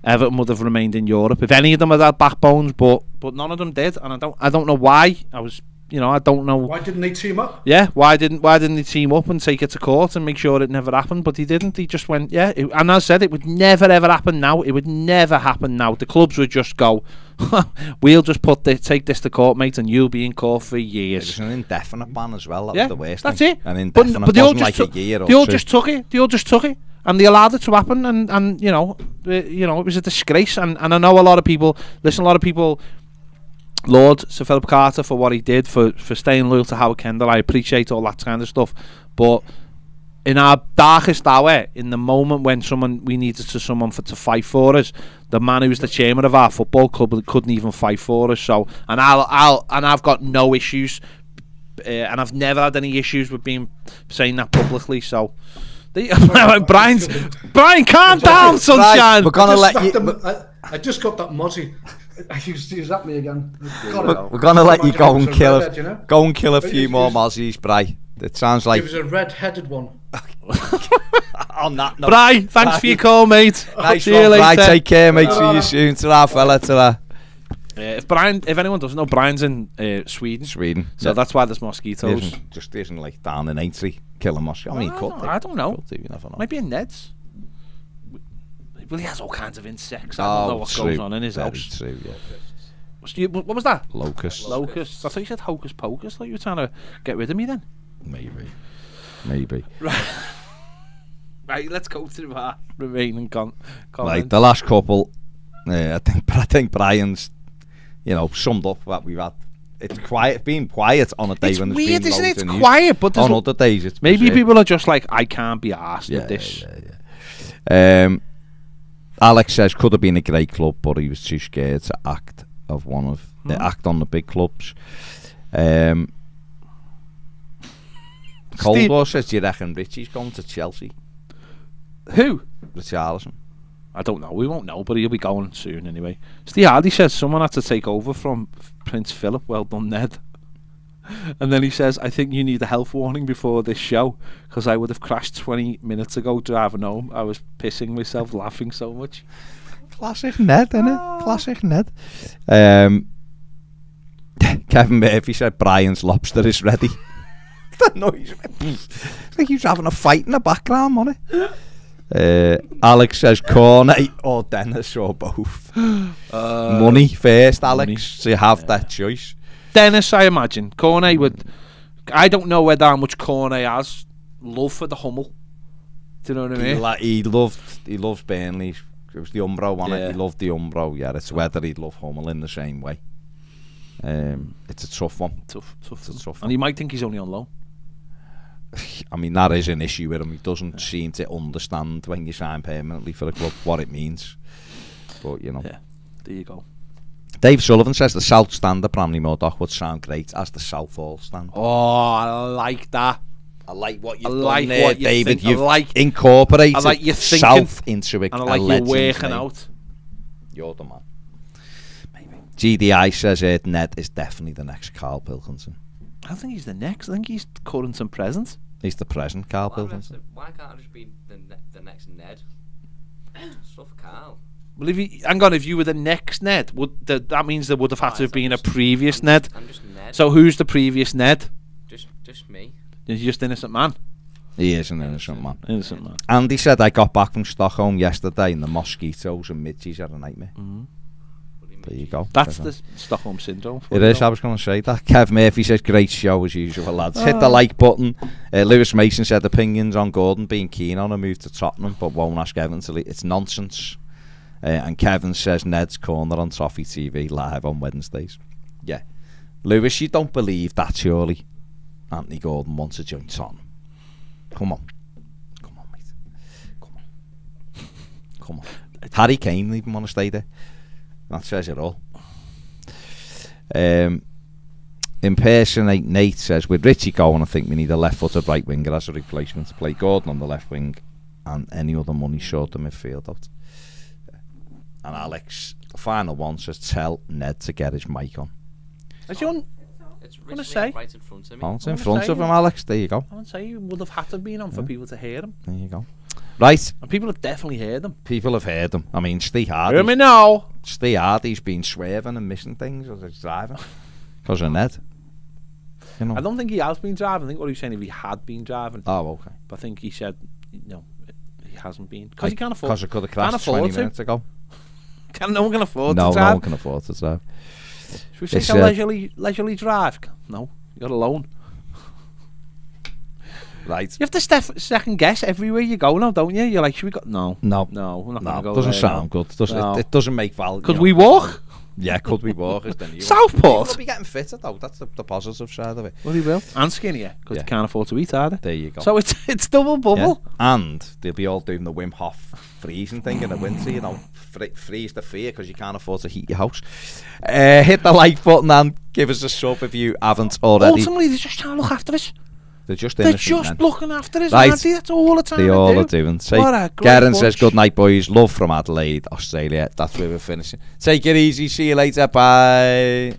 Everton would have remained in Europe. If any of them had backbones, but none of them did, and I don't know why. I don't know. Why didn't they team up? Yeah, why didn't they team up and take it to court and make sure it never happened? But he didn't. He just went, and I said it would never ever happen now. It would never happen now. The clubs would just go, we'll just take this to court, mate, and you'll be in court for years. It was an indefinite ban as well. That was the worst. That's thing. it. An indefinite, but they all wasn't just like a year or they all two. just took it. They all just took it. And they allowed it to happen, and it was a disgrace. And I know a lot of people. Listen, a lot of people laud Sir Philip Carter for what he did, for staying loyal to Howard Kendall. I appreciate all that kind of stuff. But in our darkest hour, in the moment when we needed someone to fight for us, the man who was the chairman of our football club couldn't even fight for us. So, and I've got no issues, and I've never had any issues with saying that publicly. So. Brian, calm down, sunshine. We're gonna let you. I just got that mozzie. He's at me again. We're gonna let you go and kill a few more mozzies, Bri. It sounds like it was a red-headed one. On that note, Bri, thanks for your call, mate. Nice See you later. Bri, take care, mate. See you soon. Ta-ra, fella. Ta-ra. If anyone doesn't know, Brian's in Sweden. So that's why there's mosquitoes. Isn't like down in Aintree killing mosquitoes. I mean, I don't know. You never know. Might be in Ned's. Well, he has all kinds of insects. I don't know what goes on in his house. True, yeah. What was that? Locusts. I thought you said hocus pocus. I thought you were trying to get rid of me then. Maybe. Right, let's go through our remaining comments. Like the last couple, I think Brian's, summed up what we've had. It's being quiet on a day when there's weird, been isn't loads it? of It's news. Quiet, but on other days it's maybe berserk. people are just like, I can't be arsed with this. Yeah. Alex says could have been a great club, but he was too scared to act on the big clubs. Coldwell says, do you reckon Richie's going to Chelsea? Who? Richarlison. I don't know. We won't know, but he'll be going soon anyway. Steve Hardy says someone had to take over from Prince Philip. Well done, Ned. And then he says, I think you need a health warning before this show, because I would have crashed 20 minutes ago driving home. I was pissing myself laughing so much. Classic Ned, innit? Classic Ned. Kevin Murphy said Brian's lobster is ready. That noise. It's like he was having a fight in the background, wasn't it? Alex says Cornet or Dennis or both. Money first, Alex. Money. So you have that choice. Dennis, I imagine. Cornet would... I don't know how much Cornet has love for the Hummel. Do you know what I mean? He loves Burnley. It was the Umbro, wasn't it? Yeah. He loved the Umbro. Yeah, it's whether he'd love Hummel in the same way. It's a tough one. Tough. It's a tough one. And he might think he's only on loan. I mean, that is an issue with him. He doesn't seem to understand when you sign permanently for a club what it means. But, you know. Yeah, there you go. Dave Sullivan says the South Stand at Bramley Moor Dock would sound great as the Southall Stand. Oh, I like that. I like what you've like done there, what you David. think. You've incorporated I like you thinking, South into it. And I like you working out. You're the man. Maybe. GDI says Ned is definitely the next Carl Pilkington. I don't think he's the next. I think he's current and present. He's the present Carl Pilkington. Why can't I just be the next Ned? Stuff for Carl. Well, if you were the next Ned, that means there would have had to have been a previous Ned. I'm just Ned. So who's the previous Ned? Just me. You're just innocent man. He is an innocent man. Innocent man. Andy said I got back from Stockholm yesterday and the mosquitoes and midges are a nightmare. There you go. That's the Stockholm syndrome. It is. I was going to say that. Kev Murphy says great show as usual, lads. Hit the like button. Lewis Mason said opinions on Gordon being keen on a move to Tottenham but won't ask Evan to leave. It's nonsense. And Kevin says Ned's Corner on Toffee TV live on Wednesdays. Yeah. Lewis, you don't believe that surely? Anthony Gordon wants to join Tottenham. Come on, mate. Come on. Harry Kane even want to stay there. That says it all. Impersonate Nate says with Richie going, I think we need a left-footed right winger as a replacement to play Gordon on the left wing and any other money short of midfield out. And Alex, the final one, says tell Ned to get his mic on. It's gonna say right in front of me. Oh, it's in front of him, Alex. There you go. I would say you would have had to have been on for people to hear him. There you go. Right. And people have definitely heard them. People have heard them. I mean, Steve Hardy. Hear me now. Steve Hardy's been swerving and missing things as he's driving because of Ned. You know. I don't think he has been driving. I think what he was saying if he had been driving. Oh, okay. But I think he said, no, he hasn't been because he can't afford. Because it could have crashed 20 minutes ago. No one can afford to drive. No one can afford to drive. Should we take a leisurely drive? No, you're alone. Right. You have to second guess everywhere you go now, don't you? You're like, should we go? No, we're not going to go. Doesn't there, sound good. It doesn't make value. Could we walk? Yeah, could we walk? Is the new Southport. We'll be getting fitter though. That's the positive side of it. Well, he will. And skinnier because they can't afford to eat either. There you go. So it's double bubble. Yeah. And they'll be all doing the Wim Hof freezing thing in the winter. You know, freeze the fear because you can't afford to heat your house. Hit the like button and give us a sub if you haven't already. Ultimately, they're just trying to look after us. They're just looking after us, right. Aren't they? That's all the time they all are doing. Garen says good night, boys. Love from Adelaide, Australia. That's where we're finishing. Take it easy. See you later. Bye.